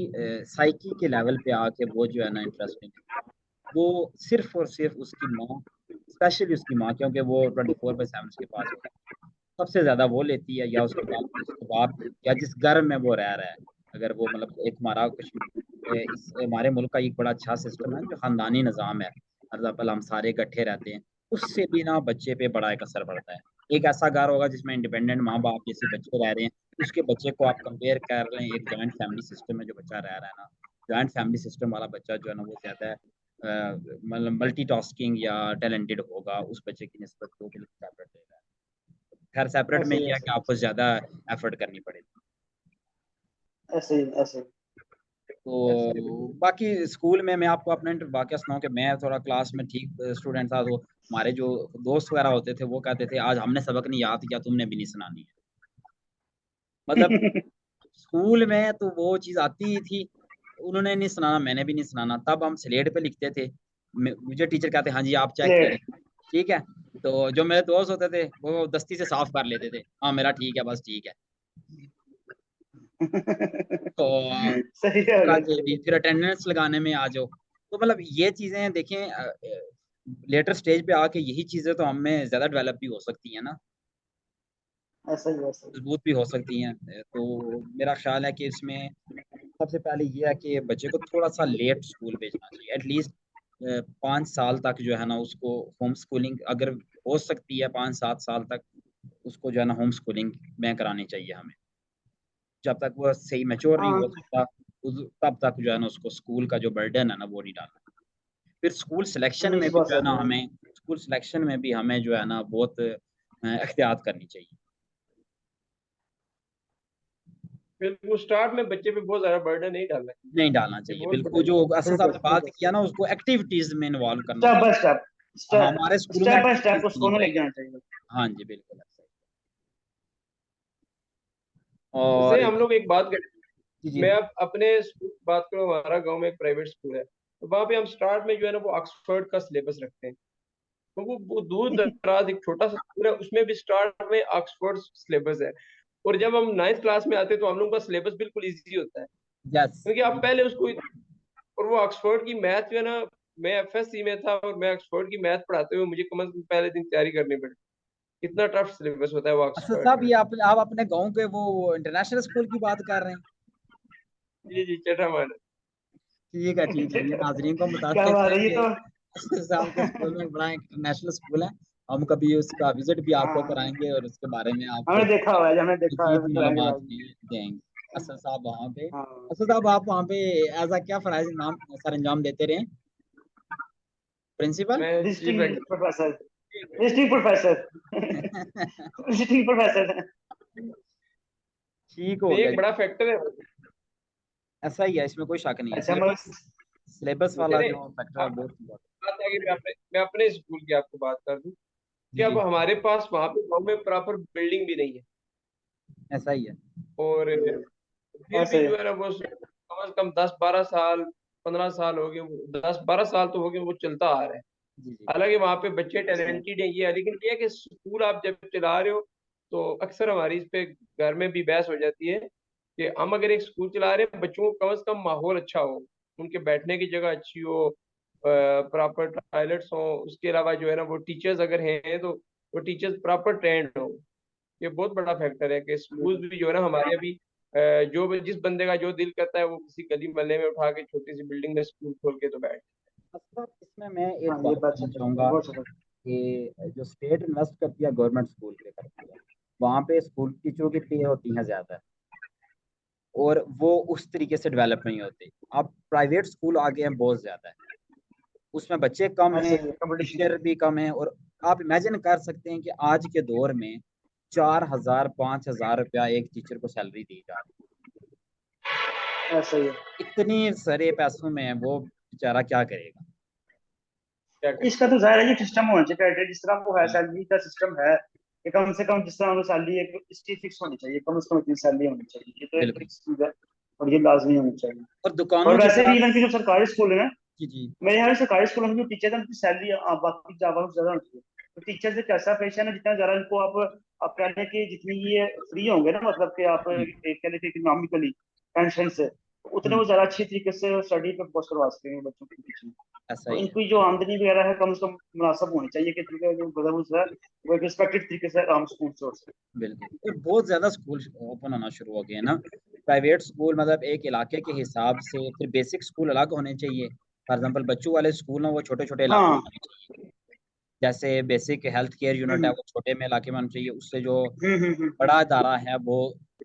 Speaker 1: साइकी के लेवल पे आके वो जो है ना इंटरेस्टिंग है। वो सिर्फ़ और सिर्फ़ उसकी माँ, स्पेशली उसकी माँ, क्योंकि वो 24/7 उसके पास होती है। सबसे ज़्यादा वो लेती है, या उसके बाद उसके बाप, या जिस घर में वो रह रहा है। अगर वो मतलब एक हमारा इस हमारे मुल्क का एक बड़ा अच्छा सिस्टम है जो ख़ानदानी निज़ाम है, मतलब हम सारे इकट्ठे रहते हैं, उससे भी ना बच्चे पे बड़ा एक असर पड़ता है। एक ऐसा घर होगा जिसमें इंडिपेंडेंट माँ-बाप जैसे बच्चे रह रहे हैं, उसके बच्चे को आप कंपेयर कर रहे हैं एक जॉइंट फैमिली सिस्टम में जो बच्चा रह रहा है ना, जॉइंट फैमिली सिस्टम वाला बच्चा जो है ना वो ज़्यादा मतलब मल्टीटास्किंग या टैलेंटेड होगा उस बच्चे की निस्बत तो बिल्कुल सेपरेट रहेगा। खैर सेपरेट में
Speaker 2: ऐसे ही
Speaker 1: ये है
Speaker 2: ऐसे
Speaker 1: कि
Speaker 2: ही
Speaker 1: आपको ज़्यादा एफर्ट करनी पड़ेगी।
Speaker 2: ऐसे ही ऐसे ही।
Speaker 1: तो बाकी स्कूल में मैं आपको अपना वाक़या सुनाऊँ कि मैं थोड़ा क्लास में ठीक स्टूडेंट था, तो हमारे जो दोस्त वगैरह होते थे वो कहते थे आज हमने सबक नहीं याद किया, तुमने भी नहीं सुनानी है। मतलब स्कूल में तो वो चीज़ आती ही थी, उन्होंने नहीं सुनाना, मैंने भी नहीं सुनाना, तब हम स्लेट पे लिखते थे। मुझे टीचर कहते हाँ जी, आप चेक करें,
Speaker 2: स्लेट।
Speaker 1: ठीक है? तो जो मेरे दोस्त होते थे, वो दस्ती से साफ कर लेते थे, हाँ, मेरा ठीक है, बस ठीक है। तो
Speaker 2: सही है
Speaker 1: का
Speaker 2: अगर
Speaker 1: के भी फिर अटेंडेंस लगाने में आ जाओ। तो मतलब ये चीज़ें देखें लेटर स्टेज पे आके यही चीज़ें तो हम में ज़्यादा डेवलप भी हो सकती हैं ना,
Speaker 2: ऐसा ही ऐसा ही।
Speaker 1: मज़बूत भी हो सकती हैं। तो मेरा ख़्याल है कि इसमें सबसे पहले ये है कि बच्चे को थोड़ा-सा लेट स्कूल भेजना चाहिए। एट लीस्ट 5 साल तक जो है ना उसको होम स्कूलिंग अगर हो सकती है 5-7 साल तक उसको जो है ना होम स्कूलिंग में करानी चाहिए हमें। जब तक वो सही मैच्योर नहीं
Speaker 2: हाँ
Speaker 1: हो सकता, तब तक जो है ना उसको स्कूल का जो बर्डन है ना वो नहीं डालना। फिर स्कूल सिलेक्शन में
Speaker 2: ये
Speaker 1: भी
Speaker 2: बात
Speaker 1: जो है
Speaker 2: सही
Speaker 1: ना
Speaker 2: है।
Speaker 1: हमें स्कूल सिलेक्शन में भी हमें जो है ना बहुत एहतियात करनी चाहिए।
Speaker 3: फिर वो स्टार्ट में बच्चे पे बहुत ज्यादा बर्डन नहीं डालना चाहिए।
Speaker 1: नहीं डालना
Speaker 3: ये
Speaker 1: चाहिए,
Speaker 3: बहुत
Speaker 1: बिल्कुल
Speaker 3: बड़ा।
Speaker 1: जो असद साहब
Speaker 2: बिल्कुल
Speaker 1: ने बात
Speaker 2: बिल्कुल,
Speaker 1: किया ना उसको एक्टिविटीज में इन्वॉल्व करना
Speaker 2: स्टेप बाय
Speaker 1: चाहिए।
Speaker 2: स्टेप,
Speaker 1: हाँ,
Speaker 2: स्टेप
Speaker 1: हमारे स्कूलों में
Speaker 2: स्टेप बाय स्टेप
Speaker 1: एक्टिविटीज
Speaker 2: उसको
Speaker 1: होनी
Speaker 2: ना लेके
Speaker 1: चाहिए।
Speaker 2: जाना चाहिए।
Speaker 1: हाँ जी, बिल्कुल ऐसा ही।
Speaker 3: जैसे
Speaker 1: और
Speaker 3: हम लोग एक बात करें,
Speaker 1: जी जी
Speaker 3: मैं अब अपने स्कूल की बात करूँ, हमारा गांव में एक प्राइवेट स्कूल है, तो वहाँ पे हम स्टार्ट में जो है ना वो ऑक्सफोर्ड का सिलेबस रखते हैं। तो वो दूर दराज एक छोटा सा स्कूल है, उसमें भी स्टार्ट में ऑक्सफोर्ड सिलेबस है। और जब हम 9th क्लास में आते हैं तो हम लोग का सिलेबस बिल्कुल इजी होता है,
Speaker 1: यस।
Speaker 3: क्योंकि आप पहले उसको। और वो ऑक्सफोर्ड की मैथ जो है ना, मैं एफएससी में था और मैं ऑक्सफोर्ड की मैथ पढ़ाते हुए मुझे कम से कम पहले दिन तैयारी करनी पड़ी। कितना टफ सिलेबस होता है वो
Speaker 1: असद
Speaker 3: ऑक्सफोर्ड
Speaker 1: साहब
Speaker 3: का।
Speaker 1: ये आप अपने गांव के वो इंटरनेशनल स्कूल की बात कर रहे हैं?
Speaker 3: जी जी, चटा माना।
Speaker 1: ठीक है ठीक है, ये नाजरीन को हम बता
Speaker 2: क्या
Speaker 1: सकते
Speaker 2: बात
Speaker 1: हैं
Speaker 2: है ये
Speaker 1: कि
Speaker 2: तो।
Speaker 1: असद साहब के स्कूल में बड़ा इंटरनेशनल स्कूल है। हम कभी उसका विजिट भी आपको
Speaker 2: हाँ,
Speaker 1: कराएंगे और उसके बारे में आपको
Speaker 2: हमने देखा हुआ है, हमने देखा है,
Speaker 1: मजीद
Speaker 2: कराएंगे
Speaker 1: मालूमात
Speaker 2: बाद में।
Speaker 1: भी देंगे। असद साहब वहाँ पे,
Speaker 2: हाँ,
Speaker 1: असद साहब आप वहाँ पे एज क्या फराइज नाम सर अंजाम देते रहे? प्रिंसिपल?
Speaker 3: मैं chief
Speaker 2: visiting professor, visiting professor, visiting professor.
Speaker 1: ठीक हो
Speaker 3: नहीं,
Speaker 1: गया
Speaker 3: एक
Speaker 1: जी।
Speaker 3: बड़ा फैक्टर है।
Speaker 1: ऐसा ही है, इसमें कोई शक नहीं है,
Speaker 2: अच्छा मगर,
Speaker 1: सिलेबस सिलेबस वाला
Speaker 3: जैसे
Speaker 1: जो फैक्टर है
Speaker 3: आप
Speaker 1: बहुत important
Speaker 3: बात है कि मैं अपने स्कूल की आपको बात कर दूं
Speaker 1: है।
Speaker 3: कि
Speaker 1: जी
Speaker 3: अब
Speaker 1: जी,
Speaker 3: हमारे पास वहाँ पे गाँव में प्रॉपर बिल्डिंग भी नहीं है।
Speaker 1: ऐसा ही है।
Speaker 3: और फिर
Speaker 2: ऐसे
Speaker 3: भी
Speaker 2: ही।
Speaker 3: जो है ना वो कम से कम 10-12 साल, 15 साल हो गए, 10-12 साल तो हो गए वो चलता आ रहा है।
Speaker 1: जी जी
Speaker 3: हालांकि वहाँ पे बच्चे
Speaker 2: ऐसे ही।
Speaker 3: टैलेंटेड हैं, ये है, लेकिन ये है कि स्कूल आप जब चला रहे हो तो अक्सर हमारी इस पे घर में भी बहस हो जाती है कि हम अगर एक स्कूल चला रहे हैं, बच्चों को कम से कम माहौल अच्छा हो, उनके बैठने की जगह अच्छी हो, प्रॉपर टॉयलेट्स हो, उसके अलावा जो है ना वो टीचर्स अगर हैं तो वो टीचर्स प्रॉपर ट्रेंड हो। ये बहुत बड़ा फैक्टर है कि स्कूल भी जो है ना हमारे अभी जिस बंदे का जो दिल करता है वो किसी गली मोहल्ले में उठा के छोटी सी बिल्डिंग में स्कूल खोल के तो बैठ।
Speaker 1: मतलब इसमें मैं एक
Speaker 2: हाँ, ये
Speaker 1: बात
Speaker 2: बात
Speaker 1: कहना
Speaker 2: सच है,
Speaker 1: चाहूँगा
Speaker 2: बहुत सच है।
Speaker 1: कि जो स्टेट इन्वेस्ट करती है गवर्नमेंट स्कूल पे करती है, वहाँ पे स्कूल टीचरों की पे होती है ज़्यादा, और वो उस तरीके से डेवलप नहीं होते। अब प्राइवेट स्कूल आगे हैं बहुत ज़्यादा है, उसमें बच्चे कम
Speaker 2: ऐसे
Speaker 1: हैं,
Speaker 2: ही कंपटीशन।
Speaker 1: टीचर भी कम हैं, और आप इमेजिन कर सकते हैं कि आज के दौर में 4,000 5,000 रुपया एक टीचर को सैलरी दी जा रही
Speaker 2: ऐसे ही है।
Speaker 1: है। इतनी सारे पैसों में वो बेचारा क्या करेगा?
Speaker 3: क्या
Speaker 2: इसका
Speaker 3: करें।
Speaker 2: तो जाहिर है ये सिस्टम होना चाहिए, क्राइटेरिया जिस तरह वो है,
Speaker 1: जी
Speaker 2: सैलरी का सिस्टम है कि कम से कम जिस तरह हमें सैलरी है इसकी फिक्स होनी चाहिए, कम से कम इतनी सैलरी होनी चाहिए, ये तो एक
Speaker 1: बिल्कुल।
Speaker 2: फिक्स चीज है और ये लाजमी होनी चाहिए।
Speaker 1: और
Speaker 2: और
Speaker 1: दुकानों की
Speaker 2: वैसे भी
Speaker 1: तरह।
Speaker 2: इवन के जो सरकारी स्कूल है,
Speaker 1: जी जी
Speaker 2: मेरे यहाँ सरकारी स्कूलों में जो टीचर है उनकी सैलरी बाकी जगहों से ज्यादा होती है। तो टीचर से कैसा पेशा है, जितना ज्यादा इनको आप कह लें कि जितनी ये फ्री होंगे ना, मतलब कि आप
Speaker 1: हम्म,
Speaker 2: एक कह लें कि इकोनॉमिकली टेंशन से, तो उतने वो
Speaker 1: हम्म,
Speaker 2: ज्यादा अच्छी तरीके से स्टडी पे फोकस करवा सकते हैं बच्चों की टीचिंग।
Speaker 1: ऐसा
Speaker 2: तो
Speaker 1: ही है।
Speaker 2: इनकी जो आमदनी वगैरह है कम से कम मुनासिब होनी चाहिए कि चूंकि जो गवर्नमेंट है वो एक रिस्पेक्टेड तरीके से आम स्कूल से हो सके।
Speaker 1: बिल्कुल, और बहुत ज़्यादा स्कूल ओपन होना शुरू हो गए हैं ना। प्राइवेट स्कूल मतलब एक इलाके के हिसाब से, फिर बेसिक स्कूल अलग होने चाहिए। फॉर एग्जांपल बच्चों वाले स्कूल ना वो छोटे-छोटे इलाकों में
Speaker 2: हाँ।
Speaker 1: होने चाहिए। जैसे बेसिक हेल्थ केयर यूनिट है
Speaker 2: हम्म
Speaker 1: वो छोटे में इलाके में होना चाहिए, उससे जो
Speaker 2: हम्म।
Speaker 1: बड़ा अदारा है वो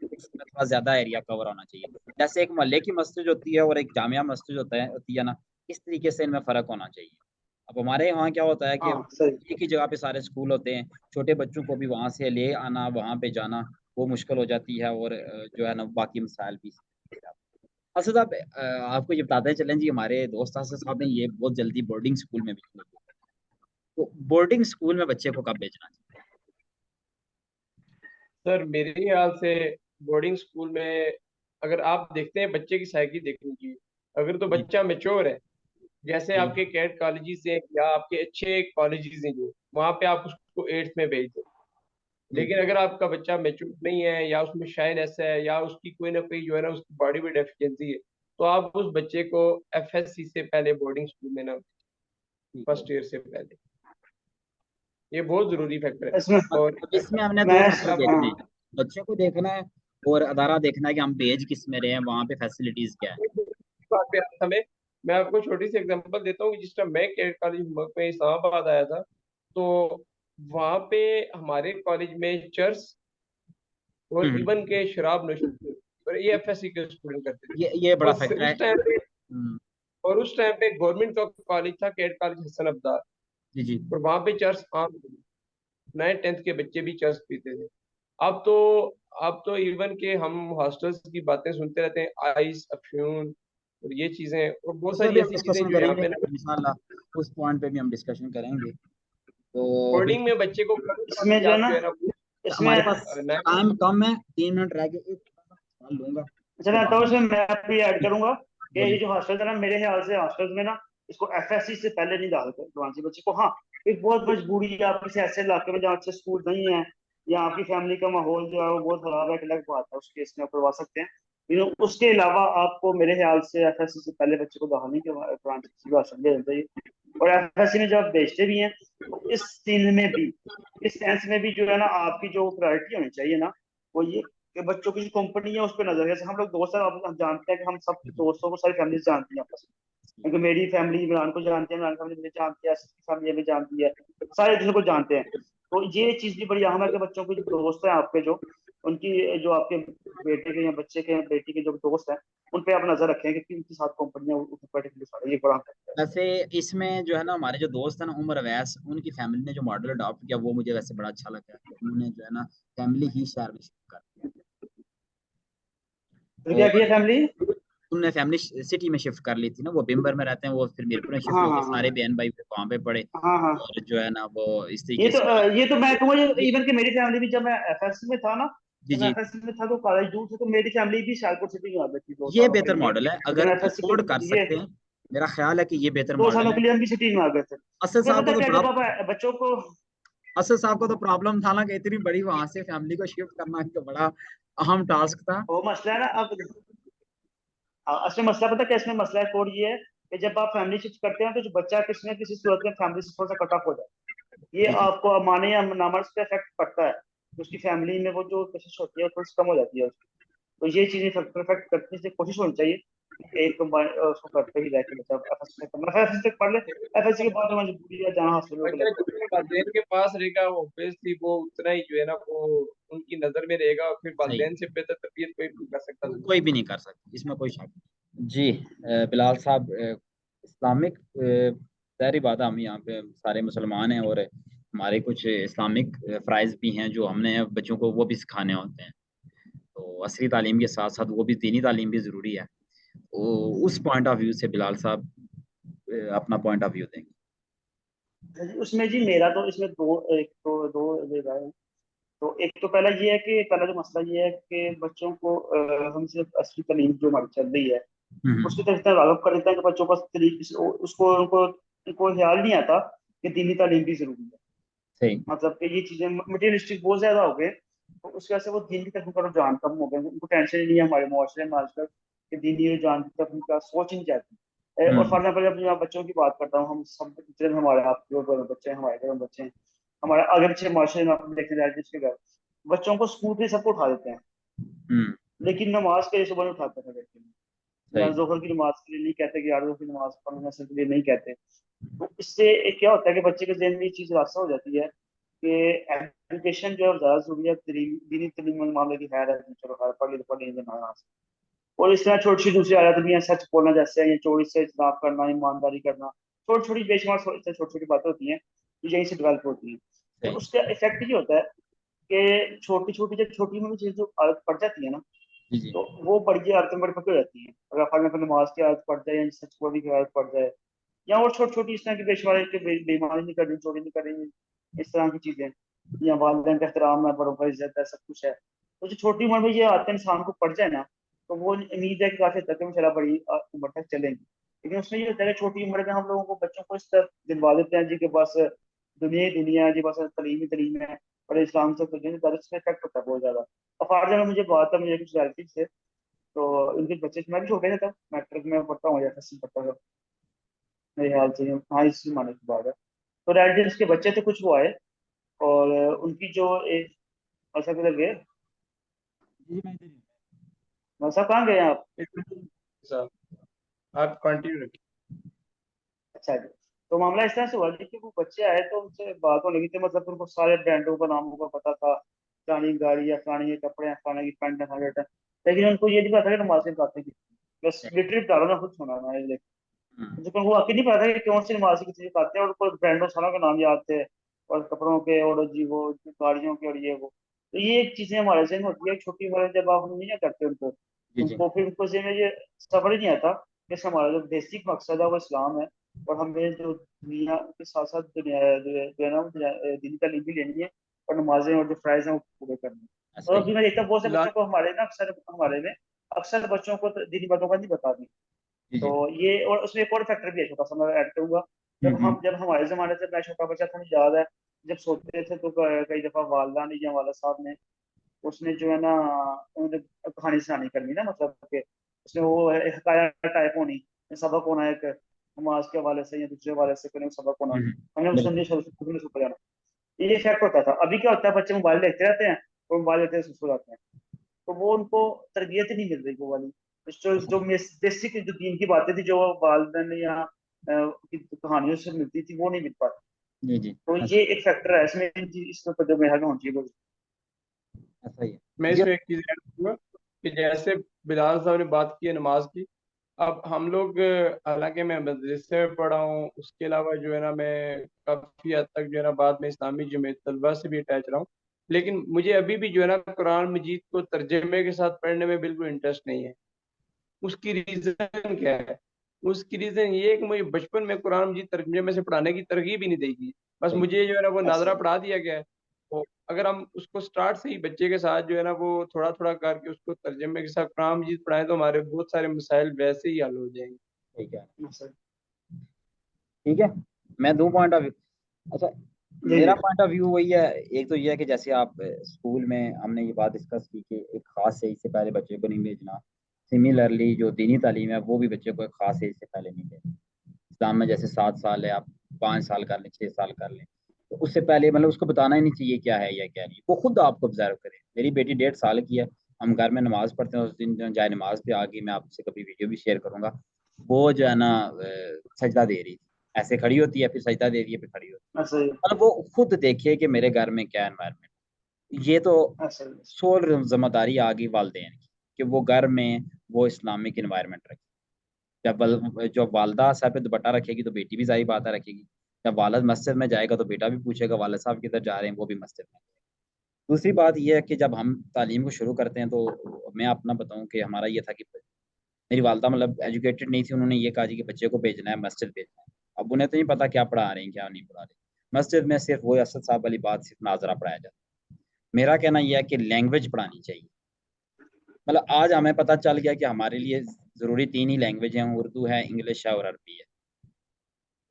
Speaker 1: उसमें थोड़ा ज़्यादा एरिया कवर होना चाहिए। जैसे एक मोहल्ले की मस्जिद होती है और एक जामिया मस्जिद होती है ना, इस तरीके से इनमें फ़र्क होना चाहिए। अब हमारे यहाँ क्या होता है कि
Speaker 2: हाँ सही।
Speaker 1: एक ही जगह पे सारे स्कूल होते हैं, छोटे बच्चों को भी वहाँ से ले आना, वहाँ पे जाना, वो मुश्किल हो जाती है, और जो है ना बाकी मसाइल भी। असद साहब, आपको ये बताते चलें जी, हमारे दोस्त असद साहब ने ये बहुत जल्दी बोर्डिंग स्कूल में भी किया। तो बोर्डिंग स्कूल में बच्चे को कब भेजना चाहिए?
Speaker 3: सर मेरे ख्याल से बोर्डिंग स्कूल में अगर आप देखते हैं बच्चे की साइकी देख लीजिए। अगर तो
Speaker 1: जी
Speaker 3: बच्चा मेच्योर है, जैसे
Speaker 1: जी
Speaker 3: आपके कैट कॉलेजेस हैं या आपके अच्छे कॉलेजेस हैं जो वहाँ पे आप उसको 8th में भेज दो।
Speaker 1: जी
Speaker 3: लेकिन अगर आपका बच्चा मेच्योर नहीं है या उसमें शाइनेस है या उसकी कोई ना कोई जो है ना उसकी बॉडी में डेफिशिएंसी है, तो आप उस बच्चे को एफएससी से पहले बोर्डिंग स्कूल में ना,
Speaker 1: ठीक है।
Speaker 3: फर्स्ट ईयर से पहले। ये बहुत जरूरी फैक्टर है।
Speaker 2: इसमें
Speaker 3: और
Speaker 1: अब इसमें हमने दो
Speaker 2: मैं
Speaker 1: फैक्टर
Speaker 2: हाँ,
Speaker 1: देखने हैं, बच्चे को देखना है और अदारा देखना है कि हम भेज किस में रहे हैं, वहाँ पे फैसिलिटीज क्या है।
Speaker 3: बात पे हमें, मैं आपको छोटी सी एग्जांपल देता हूँ कि जिस टाइम मैं कैट कॉलेज में इस्लामाबाद आया था, तो वहाँ पे हमारे कॉलेज में चर्च और
Speaker 1: हम्म,
Speaker 3: इवन के शराब नोशी थी। और ये एफएससी के स्टूडेंट करते थे।
Speaker 1: ये बड़ा
Speaker 3: और
Speaker 1: फैक्टर है।
Speaker 3: उस टाइम पे
Speaker 1: हम्म,
Speaker 3: और उस टाइम पे गवर्नमेंट का कॉलेज था, कैट कॉलेज हसन अब्दार,
Speaker 1: जी जी।
Speaker 3: और वहां पे चर्च आम, 9th-10th के बच्चे भी चर्च पीते थे। अब तो अब तो इवन के हम हॉस्टल्स की बातें सुनते रहते हैं, आइस, अफयून और ये चीजें, और बहुत
Speaker 1: उस पर
Speaker 3: सारी
Speaker 1: भी हम
Speaker 3: ऐसी चीजें
Speaker 1: डिस्कशन
Speaker 3: जो यहाँ
Speaker 1: करेंगे
Speaker 3: पे ना
Speaker 1: इंशाल्लाह, उस पॉइंट पे भी हम डिस्कशन करेंगे। तो
Speaker 3: बोर्डिंग
Speaker 1: बिल्कुल
Speaker 3: में बच्चे को
Speaker 2: इसमें जो है ना,
Speaker 3: जो है ना
Speaker 2: इसमें
Speaker 1: हमारे पास
Speaker 3: नया।
Speaker 1: टाइम कम है, 3 मिनट रह गए, एक सवाल लूंगा
Speaker 2: अच्छा
Speaker 1: उसके
Speaker 2: मैं तो
Speaker 1: बाद।
Speaker 2: इसमें मैं भी ऐड करूंगा कि ये
Speaker 1: बोलिए।
Speaker 2: जो हॉस्टल है ना, मेरे ख्याल से हॉस्टल में ना इसको एफएससी से पहले नहीं डालते एडवांसी बच्चे को। हाँ, एक बहुत मजबूरी है, आप किसी ऐसे इलाके में जहाँ अच्छे स्कूल नहीं है या आपकी फैमिली का माहौल जो है वो बहुत खराब है, एक अलग बात है, उस केस में आप करवा सकते हैं। लेकिन उसके अलावा आपको मेरे ख्याल से एफएससी से पहले बच्चे को दाखिल नहीं करवा एडवांसी किसी भी हॉस्टल में देना चाहिए। और एफएससी में जब आप भेजते भी हैं तो इस सीन में भी, इस सेंस में भी जो है ना, आपकी जो प्रायोरिटी होनी चाहिए ना, वो ये कि बच्चों की जो कंपनी है उस पर नजर, जैसे हम लोग दोस्त हैं, हम जानते हैं कि हम सब दोस्तों को सारी फैमिली जानती हैं आपस में, क्योंकि मेरी फैमिली इमरान को जानती है, इमरान की फैमिली मुझे जानती है, असद की फैमिली हमें जानती है, सारे एक दूसरे को जानते हैं। तो ये चीज भी बड़ी अहम है कि बच्चों के जो दोस्त हैं आपके, जो उनकी जो आपके बेटे के या बच्चे के या बेटी के जो दोस्त हैं, उन पे आप नजर रखें कि उनके साथ कंपनियां पर्टिकुलर, ये बड़ा है।
Speaker 1: वैसे इसमें जो है ना, हमारे जो दोस्त है ना उमर अवैस, उनकी फैमिली ने जो मॉडल अडॉप्ट किया वो मुझे वैसे बड़ा अच्छा लगा कि उन्होंने जो है ना फैमिली ही शहर में शिफ्ट कर दिया।
Speaker 2: तो क्या
Speaker 1: और
Speaker 2: किया फैमिली?
Speaker 1: उनने फैमिली सिटी में शिफ्ट कर ली थी ना, वो बिम्बर में रहते हैं, वो फिर मीरपुर में शिफ्ट
Speaker 2: हाँ
Speaker 1: हो गए,
Speaker 2: हाँ
Speaker 1: सारे
Speaker 2: हाँ
Speaker 1: बहन भाई फिर वहाँ पे पड़े।
Speaker 2: हाँ हाँ।
Speaker 1: और जो है ना वो इस तरीके से
Speaker 2: ये तो मैं कहूँगा,
Speaker 1: ये
Speaker 2: इवन कि मेरी फैमिली भी, जब मैं एफएससी में था ना,
Speaker 1: जी
Speaker 2: जब मैं
Speaker 1: जी,
Speaker 2: एफएससी में था तो कॉलेज दूर था, तो मेरी फैमिली भी शाहपुर सिटी में आ गई थी दो
Speaker 1: ये
Speaker 2: सालों के
Speaker 1: बेहतर
Speaker 2: लिए।
Speaker 1: मॉडल है,
Speaker 2: जब
Speaker 1: अगर
Speaker 2: मैं एफएससी के
Speaker 1: अफोर्ड कर
Speaker 2: ये
Speaker 1: सकते हैं। मेरा ख्याल है कि ये बेहतर
Speaker 2: दो
Speaker 1: मॉडल
Speaker 2: सालों
Speaker 1: है।
Speaker 2: के लिए हम भी सिटी में आ गए थे।
Speaker 1: असद
Speaker 2: तुम्हें
Speaker 1: साहब
Speaker 2: पता
Speaker 1: को तो
Speaker 2: क्या, जब आप बच्चों को,
Speaker 1: असद साहब को तो प्रॉब्लम था ना कि इतनी बड़ी वहां से फैमिली को शिफ्ट करना एक बड़ा अहम टास्क था।
Speaker 2: वो मसला है ना अब, असली मसला पता क्या इसमें मसला है, कोड ये है कि जब आप फैमिली शिफ्ट करते हैं तो जो बच्चा किसी न किसी सूरत में फैमिली से थोड़ा सा कट ऑफ हो जाता है। ये
Speaker 1: जी जी,
Speaker 2: आपको माने या ना माने, उस पर इफेक्ट पड़ता है। उसकी फैमिली में वो जो कोशिश होती है थोड़ी सी कम हो जाती है। तो ये चीजें परफेक्ट करने की कोशिश होनी चाहिए। एक उसको करते ही रहकर बच्चा एफएससी तक करना, एफएससी तक पढ़ ले, एफएससी के बाद मजबूरी है जहाँ हॉस्पिटल को
Speaker 3: बच्चा
Speaker 2: लेकर।
Speaker 3: जितने वालिदैन के पास रहेगा ऑब्वियसली वो उतना ही जो है ना वो उनकी नजर में रहेगा, और फिर
Speaker 1: सही।
Speaker 3: वालिदैन से बेहतर तरबियत कोई नहीं कर सकता दुनिया
Speaker 1: कोई भी नहीं कर सकता, इसमें कोई शक नहीं। जी बिलाल साहब, इस्लामिक ज़ाहिर बात है, हम यहाँ पे सारे मुसलमान हैं और हमारे कुछ इस्लामिक फ़राइज़ भी हैं जो हमने बच्चों को वो भी सिखाने होते हैं। तो असली तालीम के साथ साथ वो भी दीनी तालीम भी ज़रूरी है। तो उस पॉइंट ऑफ व्यू से बिलाल साहब अपना पॉइंट ऑफ व्यू देंगे।
Speaker 2: में। उसमें जी मेरा तो इसमें एक तो दो राय है। तो एक तो पहला ये है कि पहला जो मसला ये है कि बच्चों को हम सिर्फ असली तालीम जो हमारी चल रही है
Speaker 1: हम्म,
Speaker 2: उसकी तरफ इतना रागब कर देते हैं कि बच्चों का तरीके उसको उनको उनको ख्याल नहीं आता कि दीनी तालीम भी जरूरी है।
Speaker 1: सही।
Speaker 2: मतलब कि ये चीजें मटेरियलिस्टिक बहुत ज्यादा हो गए, तो उसकी वजह से वो दीन की तरफ उनका रुझान कम हो गया, उनको टेंशन ही नहीं है हमारे मुआशरे में आजकल कि दीनी रुझान की तरफ उनका सोच ही नहीं जाती। और
Speaker 1: हम्म,
Speaker 2: फॉर एग्जाम्पल जब मैं बच्चों की बात करता हूँ, हम सब जितने भी हमारे आपके घर में बच्चे हैं, हमारे घर में बच्चे हैं, हमारे आगे पीछे मुआशरे में आप देखते हैं जिसके घर बच्चों को स्कूल के सबको उठा देते हैं,
Speaker 1: हम्म,
Speaker 2: लेकिन नमाज के लिए सुबह नहीं उठाते हैं लड़के में, या
Speaker 1: सही।
Speaker 2: जोहर की नमाज के लिए नहीं कहते कि यार जोहर की नमाज पढ़ने के लिए नहीं कहते। तो इससे एक क्या होता है कि बच्चे के जहन में ये चीज रास्ता हो जाती है कि एजुकेशन जो है वो ज्यादा जरूरी है, दीनी तलीम में मामले की खैर है, चलो खैर पढ़ ली तो पढ़ ली ना। और इस तरह छोटी छोटी दूसरी आदत भी हैं, सच बोलना जैसे, या चोरी से इजलाफ करना, ईमानदारी करना, छोटी छोटी बेशुमार छोटी छोटी बातें होती हैं जो यहीं से डेवलप होती हैं। तो
Speaker 1: सही।
Speaker 2: उसका इफेक्ट ये होता है कि छोटी छोटी जब छोटी में भी चीज जो आदत पड़ जाती है ना,
Speaker 1: जी जी,
Speaker 2: तो वो बड़ी आदतें बड़ी पकड़ जाती हैं। अगर फल में नमाज की आदत पड़ जाए या सच बोलने की आदत पड़ जाए, या और छोटी छोटी इस तरह की बेशुमार बेईमानी नहीं करनी, चोरी नहीं करनी, इस तरह की चीजें, या वालिदैन का एहतराम है, बड़ों का इज्जत है, सब कुछ है, तो जो छोटी उम्र में ये आदतें इंसान को पड़ जाए ना, तो वो उम्मीद है कि काफी हद तक इंशाल्लाह बड़ी उम्र तक चलेंगी। लेकिन उसमें ये होता है कि छोटी उम्र में हम लोगों को बच्चों को इस तरह दिलवा देते हैं जी के बस दुनिया ही दुनिया है जी, बस तलीम ही तलीम है, और इस्लाम से तो दरस में इफेक्ट होता है बहुत ज्यादा। और फारजा में मुझे बात है, मुझे कुछ रिलेटिव से, तो उनके बच्चे, मैं भी छोटे थे तब, मैट्रिक में पढ़ता हूँ या फर्स्ट में पढ़ता था मेरे ख्याल से, हाँ इसी माने की बात है। तो रिलेटिव्स के बच्चे थे कुछ, वो आए और उनकी जो एक, अच्छा किधर गए,
Speaker 1: जी मैं इधर ही
Speaker 2: मौसा कहाँ गए आप?
Speaker 3: साहब। आप कंटिन्यू रखिए।
Speaker 2: अच्छा जी। तो मामला इस तरह से हुआ जी कि वो बच्चे आए तो उनसे बात होने लगी थी, मतलब उनको सारे ब्रांडों का नामों का पता था, फलानी गाड़ी या फलानी के कपड़े हैं, फलाने की पैंट है, फलाने का लेकिन उनको ये नहीं पता कि नमाज सिखाते हैं, बस लिटरली डालो ना, खुद सुना ना ये, तो वो आके नहीं पता कि कौन सी नमाज कितनी सिखाते हैं, और कोई ब्रांडों सालों के नाम याद थे, और कपड़ों के, और जी वो गाड़ियों के, और ये वो, तो ये एक चीजें हमारे से होती है छोटी उम्र में, जब आप नहीं करते उनको,
Speaker 1: जी जी
Speaker 2: उनको फिर उनको से में ये सब्र ही नहीं आता कि हमारा जो बेसिक मकसद है वो इस्लाम है, और हमें जो दुनिया के साथ साथ दुनिया जो है ना वो दीनी तालीम भी लेनी है, और नमाजें और जो फ्राइज हैं वो पूरे करने हैं।
Speaker 1: ऐसा
Speaker 2: और
Speaker 1: ही
Speaker 2: अभी मैं देखता हूँ बहुत से
Speaker 3: ला
Speaker 2: बच्चों को हमारे ना, अक्सर हमारे में अक्सर बच्चों को तो दीनी बातों का नहीं बताती।
Speaker 1: जी
Speaker 2: तो
Speaker 1: जी
Speaker 2: ये, और उसमें एक और फैक्टर भी है छोटा सा, मैं ऐड करूंगा।
Speaker 1: हम्म।
Speaker 2: जब हमारे जमाने से, मैं छोटा बच्चा था, मुझे याद है, जब सोते थे तो कई दफा वालदा ने या वाला साहब ने, उसने जो है ना, उन्हें कहानी सुनानी करनी ना, मतलब कि उसने वो हकाया टाइप होनी, सबक होना एक, नमाज के हवाले से या दूसरे हवाले से कोई सबक होना, हमने
Speaker 1: बिल्कुल
Speaker 2: सुननी शुरू में सुन जाना। ये इफेक्ट होता था। अभी क्या होता है, बच्चे मोबाइल देखते रहते हैं, और मोबाइल देखते हुए सो जाते हैं, तो वो उनको तरबियत ही नहीं मिल रही वो वाली, जो जो बेसिक जो दीन की बातें थी, जो वालदेन या की कहानियों से मिलती थी, वो नहीं मिल पाती।
Speaker 1: जी जी
Speaker 2: तो ये एक फैक्टर है इसमें, इसमें तो जो मेरा होना चाहिए वो।
Speaker 1: ऐसा ही है
Speaker 3: मैं
Speaker 1: जी।
Speaker 3: इसमें एक चीज ऐड करूंगा कि जैसे बिलाल साहब ने बात की है नमाज की। अब हम लोग हालांकि मैं मदरसे में पढ़ा हूँ, उसके अलावा जो है ना मैं काफ़ी हद तक जो है ना बाद में इस्लामी जमीयत तलबा से भी अटैच रहा हूँ। लेकिन मुझे अभी भी जो है ना कुरान मजीद को तर्जमे के साथ पढ़ने में बिल्कुल इंटरेस्ट नहीं है। उसकी रीज़न क्या है? उसकी रीज़न ये है कि मुझे बचपन में कुरान मजीद तर्जमे से पढ़ाने की तरगीब ही नहीं दी गई। बस
Speaker 1: सही
Speaker 3: मुझे जो है ना वो
Speaker 2: ऐसे
Speaker 3: नाज़रा पढ़ा दिया गया है। तो अगर हम उसको स्टार्ट से ही बच्चे के साथ जो है ना वो थोड़ा-थोड़ा करके उसको तर्जमे के साथ कुरान मजीद पढ़ाएँ तो हमारे बहुत सारे मसाइल वैसे ही हल हो जाएँगे।
Speaker 1: ठीक है।
Speaker 2: ऐसे।
Speaker 1: ठीक है, मैं दूं पॉइंट ऑफ व्यू। अच्छा,
Speaker 2: जी
Speaker 1: मेरा
Speaker 2: जी।
Speaker 1: पॉइंट ऑफ व्यू वही है। एक तो ये है कि जैसे आप स्कूल में हमने ये बात डिस्कस की कि एक खास एज से पहले बच्चे को नहीं भेजना। सिमिलरली जो दीनी तालीम है वो भी बच्चे को एक खास एज से पहले नहीं भेजना। इस्लाम में जैसे 7 साल है, आप 5 साल कर लें, 6 साल कर लें, तो उससे पहले मतलब उसको बताना ही नहीं चाहिए क्या है या क्या नहीं, वो खुद आपको ऑब्जर्व करे। मेरी बेटी 1.5 साल की है, हम घर में नमाज पढ़ते हैं, उस दिन जो जाए नमाज पे आ गई, मैं आपसे कभी वीडियो भी शेयर करूंगा। वो जो है ना सजदा दे रही थी, ऐसे खड़ी होती है फिर सजदा दे रही है फिर खड़ी होती है।
Speaker 2: ऐसे ही।
Speaker 1: मतलब वो खुद देखिए कि मेरे घर में क्या एनवायरनमेंट। ये तो
Speaker 2: ऐसे ही।
Speaker 1: सोल जिम्मेदारी आ गई वालदेन की कि वो घर में वो इस्लामिक इन्वायरमेंट रखे। जब वालदा सर पे दुपट्टा रखेगी तो बेटी भी जाहिर बात है रखेगी। जब वालद मस्जिद में जाएगा तो बेटा भी पूछेगा वालद साहब किधर जा रहे हैं, वो भी मस्जिद में। दूसरी बात यह है कि जब हम तालीम को शुरू करते हैं तो मैं अपना बताऊं कि हमारा ये था कि मेरी वालदा मतलब एजुकेटेड नहीं थी, उन्होंने ये कहा जी कि बच्चे को भेजना है, मस्जिद भेजना है। अब उन्हें तो नहीं पता क्या पढ़ा रहे हैं क्या नहीं पढ़ा रहे। मस्जिद में सिर्फ वो असद साहब वाली बात, सिर्फ नाजरा पढ़ाया जाता है। मेरा कहना यह है कि लैंग्वेज पढ़ानी चाहिए। मतलब आज हमें पता चल गया कि हमारे लिए ज़रूरी 3 ही लैंग्वेज हैं, उर्दू है, इंग्लिश है और अरबी है।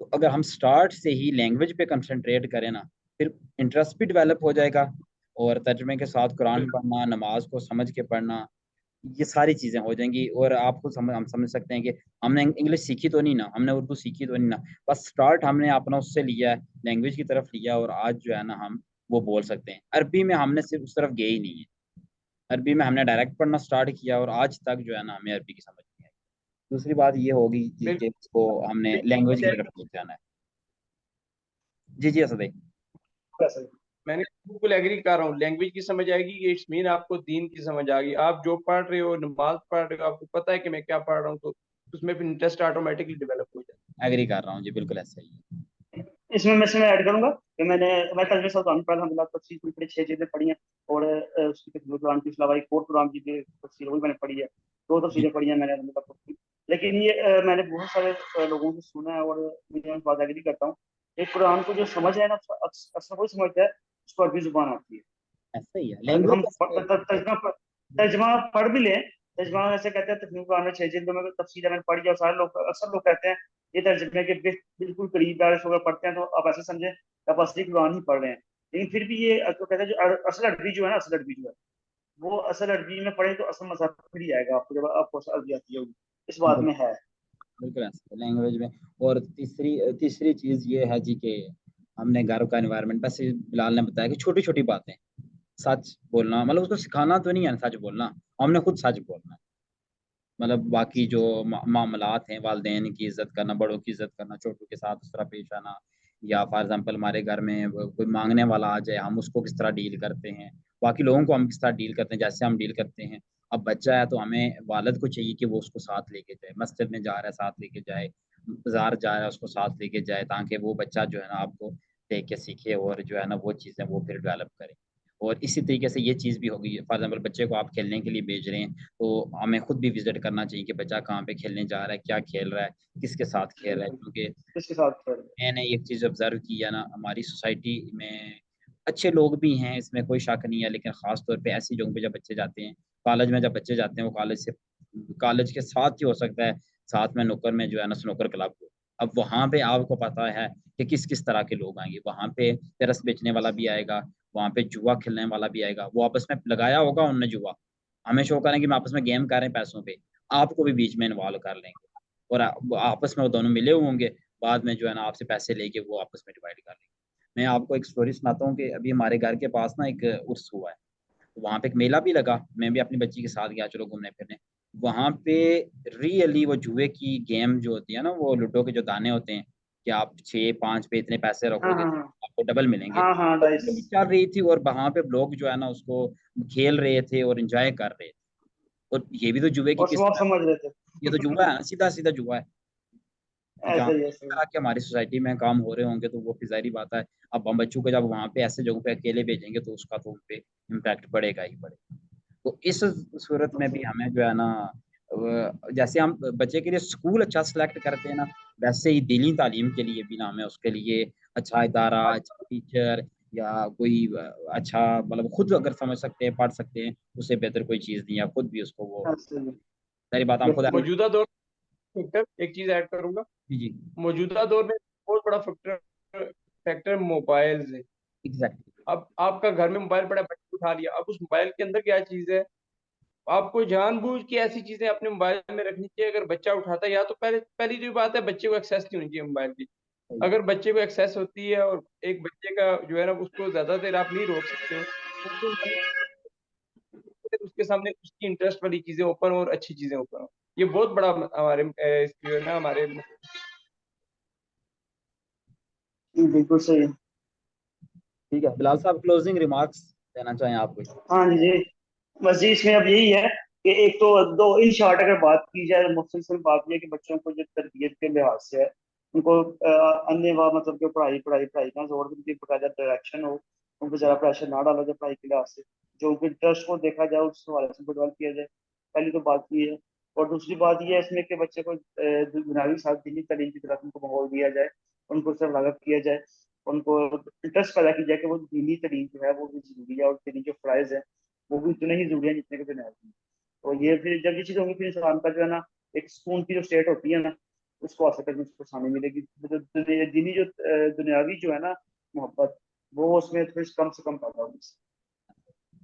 Speaker 1: तो अगर हम स्टार्ट से ही लैंग्वेज पे कंसंट्रेट करें ना, फिर इंटरेस्ट भी डेवलप हो जाएगा। और तर्जमे के साथ कुरान
Speaker 3: बिल्कुल।
Speaker 1: पढ़ना, नमाज को समझ के पढ़ना, ये सारी चीज़ें हो जाएंगी। और आपको हम समझ सकते हैं कि हमने इंग्लिश सीखी तो नहीं ना, हमने उर्दू सीखी तो नहीं ना, बस स्टार्ट हमने अपना उससे लिया है, लैंग्वेज की तरफ लिया, और आज जो है ना हम वो बोल सकते हैं। अरबी में हमने सिर्फ उस तरफ गए ही नहीं है। अरबी में हमने डायरेक्ट पढ़ना स्टार्ट किया और आज तक जो है ना हमें अरबी की समझ नहीं आई। दूसरी बात ये होगी जी कि इसको हमने लैंग्वेज की
Speaker 3: बिल्कुल।
Speaker 1: तरफ लेके जाना है। जी जी असद भाई।
Speaker 2: ऐसे ही।
Speaker 3: मैंने बिल्कुल एग्री कर रहा हूँ, लैंग्वेज की समझ आएगी कि इट्स मीन आपको दीन की समझ आ गई। आप जो पढ़ रहे हो, नमाज पढ़ रहे हो, आपको पता है कि मैं क्या पढ़ रहा हूँ, तो उसमें फिर इंटरेस्ट ऑटोमेटिकली डेवलप हो जाता
Speaker 1: एग्री कर रहा हूँ जी, बिल्कुल ऐसा ही है।
Speaker 2: इसमें मैं ऐड करूंगा कि मैं कल में कुरान पढ़ा, अलहमदुलिल्लाह तफसीर में पढ़ी, 6 चीजें पढ़ी हैं, और उसकी तफसीर कुरान के अलावा एक और कुरान की जो तफसीर वो भी मैंने पढ़ी है, 2 तफसीरें
Speaker 1: जी
Speaker 2: पढ़ी हैं मैंने अलहमदुलिल्लाह तफसीर। लेकिन ये मैंने बहुत सारे लोगों से सुना है, और मैं इस बात एग्री करता हूँ। एक कुरान को जो समझ है ना, अक्सर वही समझता है उसको अरबी जुबान आती है।
Speaker 1: ऐसा ही है
Speaker 2: और जब हम
Speaker 1: लैंग्वेज।
Speaker 2: तर्जमा पढ़ भी लें, तर्जमा ऐसे कहते हैं तकरीबन कुरान में 6 जिल्दों में तफसीर मैंने पढ़ी है, और सारे लोग, अक्सर लोग कहते हैं ये तर्जमे के बिल्कुल करीब है, अगर पढ़ते हैं तो आप ऐसे समझे कि आप असली कुरान ही पढ़ रहे हैं। लेकिन फिर भी ये तो कहते हैं जो असल अरबी जो है ना, असल अरबी जो है, वो असल अरबी में पढ़े तो असल मजाक फिर ही आएगा आपको, जब आपको असल अरबी आती होगी, इस बात में है।
Speaker 1: बिल्कुल ऐसा है लैंग्वेज में। और तीसरी तीसरी चीज़ ये है जी कि हमने घर का एनवायरनमेंट, बस बिलाल ने बताया कि छोटी छोटी बातें, सच बोलना, मतलब उसको सिखाना तो नहीं है सच बोलना, हमने खुद सच बोलना है। मतलब बाकी जो मामलात हैं, वालदेन की इज्जत करना, बड़ों की इज्जत करना, छोटों के साथ उस तरह पेश आना, या फॉर एग्जांपल हमारे घर में कोई मांगने वाला आ जाए, हम उसको किस तरह डील करते हैं, बाकी लोगों को हम किस तरह डील करते हैं, जैसे हम डील करते हैं, अब बच्चा है तो हमें वालिद को चाहिए कि वो उसको साथ लेके जाए, मस्जिद में जा रहा है साथ लेके जाए, बाजार जा रहा है उसको साथ लेके जाए, ताकि वो बच्चा जो है ना आपको देख के सीखे और जो है ना वो चीज़ें वो फिर डेवलप करे। और इसी तरीके से ये चीज़ भी होगी, फॉर एग्जाम्पल बच्चे को आप खेलने के लिए भेज रहे हैं, तो हमें खुद भी विजिट करना चाहिए कि बच्चा कहाँ पे खेलने जा रहा है, क्या खेल रहा है, किसके साथ खेल रहा है, क्योंकि
Speaker 2: इसके साथ फिर
Speaker 1: मैंने एक चीज़ ऑब्ज़र्व की है ना, हमारी सोसाइटी में अच्छे लोग भी हैं, इसमें कोई शक नहीं है, लेकिन ख़ास तौर पे ऐसी जगहों पे जब बच्चे जाते हैं, कॉलेज में जब बच्चे जाते हैं, वो कॉलेज के साथ ही हो सकता है, साथ में नुक्कड़ में जो है ना स्नूकर क्लब हो। अब वहाँ पे आपको पता है कि किस-किस तरह के लोग आएँगे, वहाँ पे चरस बेचने वाला भी आएगा, वहाँ पे जुआ खेलने वाला भी आएगा, वो आपस में लगाया होगा उन्होंने जुआ, हमें शो करें कि हम आपस में गेम कर रहे हैं पैसों पे, आपको भी बीच में इन्वॉल्व कर लेंगे और वो आपस में वो दोनों मिले हुए होंगे, बाद में जो है ना आपसे पैसे लेके वो आपस में डिवाइड कर लेंगे। मैं आपको एक स्टोरी सुनाता हूँ कि अभी हमारे घर के पास ना एक उर्स हुआ है। तो वहाँ पे एक मेला भी लगा, मैं भी अपनी बच्ची के साथ गया चलो घूमने-फिरने। वहाँ पे रियली वो जुए की गेम जो होती है ना, वो लूडो के जो दाने होते हैं, कि आप 6-5 पे इतने पैसे
Speaker 2: हाँ
Speaker 1: रखोगे,
Speaker 2: हाँ हाँ
Speaker 1: आपको डबल मिलेंगे।
Speaker 2: हाँ हाँ
Speaker 1: वो
Speaker 2: डाइस।
Speaker 1: भी चल रही थी और वहाँ पे लोग जो है ना उसको खेल रहे थे और एन्जॉय कर रहे थे। और ये भी तो जुए की
Speaker 2: और सब आप
Speaker 1: किस्म है,
Speaker 2: समझ रहे थे।
Speaker 1: ये तो जुआ है ना, सीधा-सीधा जुआ है। तो जहाँ
Speaker 2: ऐसे ही
Speaker 1: पे इस
Speaker 2: ऐसे ही।
Speaker 1: तरह के हमारी सोसाइटी में काम हो रहे होंगे तो वो फिर ज़ाहिर-सी बात है, अब हम बच्चों को जब वहाँ पे ऐसे जगहों पे अकेले भेजेंगे तो उसका तो उन पे इम्पैक्ट पड़ेगा ही पड़ेगा। तो इस सूरत में भी हमें जो है ना जैसे हम बच्चे के लिए स्कूल अच्छा सिलेक्ट करते हैं ना, वैसे ही दीनी तालीम के लिए भी ना हमें उसके लिए अच्छा इदारा, अच्छा टीचर या कोई अच्छा मतलब खुद अगर समझ सकते हैं, पढ़ सकते हैं, उससे बेहतर कोई चीज़ नहीं है, खुद भी उसको वो
Speaker 2: ऐसे ही।
Speaker 1: ज़ाहिर बात है हम खुद
Speaker 2: बिल्कुल।
Speaker 3: मौजूदा दौर में फैक्टर एक चीज ऐड करूंगा।
Speaker 1: जी, जी।
Speaker 3: मौजूदा दौर में बहुत बड़ा फैक्टर फैक्टर मोबाइल्स है।
Speaker 1: एग्ज़ैक्टली।
Speaker 3: अब आपका घर में मोबाइल पड़ा है, बच्चे उठा लिया, अब उस मोबाइल के अंदर क्या चीज है, आपको जानबूझ के ऐसी चीजें अपने मोबाइल में रखनी चाहिए। अगर बच्चा उठाता है, या तो पहली जो बात है, बच्चे को एक्सेस नहीं होनी चाहिए मोबाइल की।
Speaker 1: सही बात।
Speaker 3: अगर बच्चे को एक्सेस होती है, और एक बच्चे का जो है ना, उसको ज्यादा देर आप नहीं रोक सकते हो, तो उसके सामने उसकी इंटरेस्ट वाली चीजें ओपन हो और अच्छी चीजें ओपन हो। ये बहुत बड़ा हमारे जो है ना हमारे।
Speaker 2: बिल्कुल सही।
Speaker 1: ठीक है, बिलाल साहब क्लोजिंग रिमार्क्स देना चाहें आप कोई?
Speaker 2: हाँ जी जी। बस जी इसमें अब यही है कि एक तो दो इन शॉर्ट अगर बात की जाए, मुख्तसर बात यह है कि बच्चों को जो तरबियत के लिहाज से है, उनको अन्य व मतलब कि पढ़ाई पढ़ाई पढ़ाई का जोर, उनकी बकायदा डायरेक्शन हो, उनको ज़्यादा प्रेशर ना डाला जाए पढ़ाई के लिहाज से, जो उनके इंटरेस्ट को देखा जाए उस हवाले से डेवलप किया जाए। पहली तो बात ये है। और दूसरी बात ये है इसमें कि बच्चे को बुनियादी साथ दीनी तालीम की तरफ उनको माहौल दिया जाए, उनको उससे रागब किया जाए, उनको इंटरेस्ट पैदा की जाए कि वो दीनी तालीम जो है वो भी जरूरी है, और दीनी जो फ़राइज़ है वो भी उतने ही जरूरी है जितने के दुनिया में। तो ये फिर जब ये चीज़ होगी फिर इंसान का जो है ना एक सुकून की जो स्टेट होती है ना, उसको हासिल करने में उसको आसानी मिलेगी। जो दीनी जो दुनियावी जो है ना मोहब्बत, वो उसमें थोड़ी कम से कम पैदा होगी।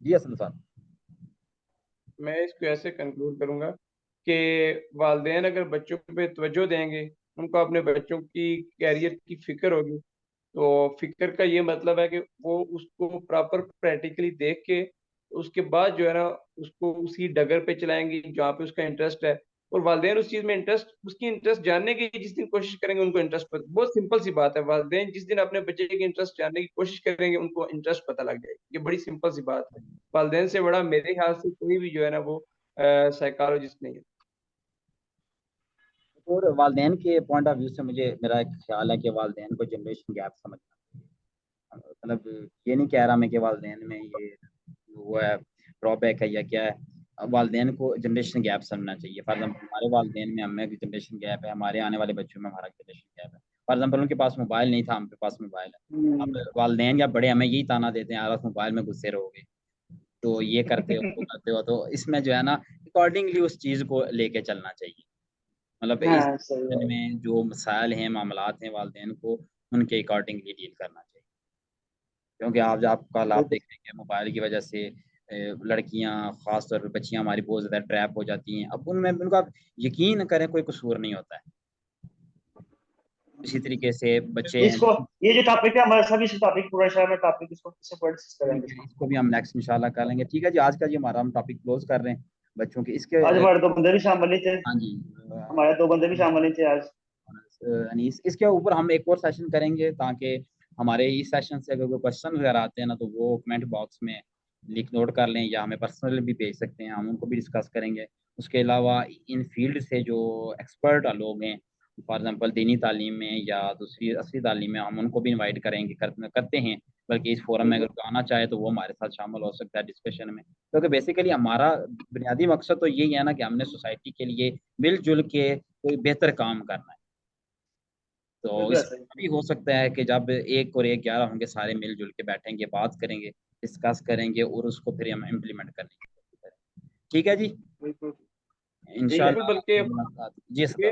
Speaker 1: जी, असल साहब।
Speaker 3: मैं इसको ऐसे कंक्लूड करूंगा कि वालदेन अगर बच्चों पे तवज्जो देंगे, उनको अपने बच्चों की कैरियर की फिक्र होगी, तो फिक्र का ये मतलब है कि वो उसको प्रॉपर प्रैक्टिकली देख के उसके बाद जो है ना उसको उसी डगर पे चलाएंगे जहाँ पे उसका इंटरेस्ट है। और वालदेन उस चीज में इंटरेस्ट, उसकी इंटरेस्ट जानने की जिस दिन कोशिश करेंगे, उनको इंटरेस्ट पता, बहुत सिंपल सी बात है, वालदेन जिस दिन अपने बच्चे की इंटरेस्ट जानने की कोशिश करेंगे, उनको इंटरेस्ट पता लग जाएगी। ये बड़ी सिंपल सी बात है। वालदेन से बड़ा मेरे ख्याल से कोई भी जो है ना वो साइकोलॉजिस्ट नहीं है।
Speaker 1: और वालदेन के पॉइंट ऑफ व्यू से मुझे मेरा एक ख्याल है कि वालदेन को जनरेशन गैप समझना चाहिए। मतलब ये नहीं कह रहा मैं कि वालदेन में ये वो है ड्रॉबैक है या क्या है। अब वालदेन को जनरेशन गैप समझना चाहिए। फॉर एग्जाम्पल हमारे वालदेन में हमें जनरेशन गैप है, हमारे आने वाले बच्चों में हमारा जनरेशन गैप है। फॉर एग्जाम्पल उनके पास मोबाइल नहीं था, हमारे पास मोबाइल है। अब वालदेन या बड़े हमें यही ताना देते हैं, यार आप मोबाइल में घुसे रहोगे, तो ये करते हो वो करते हो, तो इसमें जो है ना अकॉर्डिंगली उस चीज़ को लेके चलना चाहिए। मतलब इस
Speaker 2: हाँ सही
Speaker 1: दिन
Speaker 2: बात।
Speaker 1: में जो मसाइल हैं, मामलात हैं, वालदेन को उनके अकॉर्डिंगली डील करना चाहिए। क्योंकि आप कल आप
Speaker 2: बिल्कुल।
Speaker 1: देखेंगे मोबाइल की वजह से लड़कियां खास तौर पे बच्चियां हमारी बहुत ज़्यादा ट्रैप हो जाती हैं। अब उनमें उनका आप यकीन करें कोई कसूर नहीं होता है। इसी तरीके से बच्चे हैं
Speaker 2: इसको ये जो टॉपिक है हमारे सभी टॉपिक पूरा शायद में टॉपिक इसको किससे पढ़ करेंगे
Speaker 1: ठीक है,
Speaker 2: इसको।
Speaker 1: इसको भी हम नेक्स्ट इंशाल्लाह कर लेंगे। ठीक है जी, आज का जी हमारा हम टॉपिक क्लोज कर रहे हैं बच्चों के इसके
Speaker 2: आज हमारे दो बंदे भी शामिल नहीं थे।
Speaker 1: हाँ जी
Speaker 2: हमारे दो बंदे भी शामिल नहीं थे आज।
Speaker 1: अनीस, इसके ऊपर हम एक और सेशन करेंगे ताकि हमारे इस सेशन से अगर कोई क्वेश्चन वगैरह आते हैं ना तो वो कमेंट बॉक्स में लिख नोट कर लें, या हमें पर्सनली भी भेज सकते हैं, हम उनको भी डिस्कस करेंगे। उसके अलावा इन फील्ड से जो एक्सपर्ट लोग हैं, फॉर एग्जांपल दीनी तालीम में या दूसरी असली तालीम में, हम उनको भी इनवाइट करेंगे, करते हैं। बल्कि इस फोरम में अगर कोई आना चाहे तो वो हमारे साथ शामिल हो सकता है डिस्कशन में, क्योंकि बेसिकली हमारा बुनियादी मकसद तो यही है ना कि हमने सोसाइटी के लिए मिलजुल के कोई बेहतर काम करना है। तो
Speaker 2: बिल्कुल
Speaker 1: इस
Speaker 2: ऐसा ही।
Speaker 1: भी हो सकता है कि जब 1 और 1 11 होंगे, सारे मिलजुल के बैठेंगे, बात करेंगे, डिस्कस करेंगे और उसको फिर हम इम्प्लीमेंट करने की कोशिश करेंगे। ठीक है जी,
Speaker 2: बिल्कुल ठीक है।
Speaker 3: बिल्कुल,
Speaker 1: इंशाल्लाह
Speaker 3: बल्कि
Speaker 1: मुलाकात जी
Speaker 3: ये
Speaker 1: सर।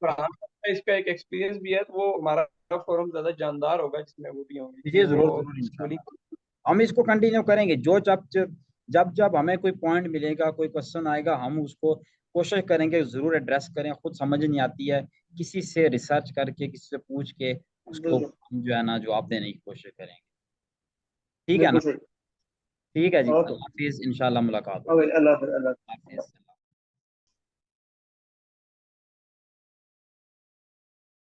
Speaker 3: फरहान का इसका एक एक्सपीरियंस भी है, तो वो हमारा फोरम ज्यादा जानदार होगा जिसमें वो भी होंगे,
Speaker 1: जी
Speaker 3: क्योंकि
Speaker 1: जरूर
Speaker 3: वो
Speaker 1: जरूर
Speaker 3: स्कूलिंग।
Speaker 1: इंशाल्लाह हम इसको कंटिन्यू करेंगे। जो जब जब जब जब हमें कोई पॉइंट मिलेगा, कोई क्वेश्चन आएगा, हम उसको कोशिश करेंगे जरूर एड्रेस करें। खुद समझ नहीं आती है, किसी से रिसर्च करके, किसी से पूछ के उसको
Speaker 2: बिल्कुल
Speaker 1: हम जो है ना जवाब देने की कोशिश करेंगे। ठीक है ना?
Speaker 2: बिल्कुल सही।
Speaker 1: ठीक है जी,
Speaker 2: ओके
Speaker 1: अल्लाह हाफिज, इंशाल्लाह मुलाकात
Speaker 2: ओके,
Speaker 1: होगी।
Speaker 2: अल्लाह हाफिज़, अल्लाह
Speaker 1: हाफिज।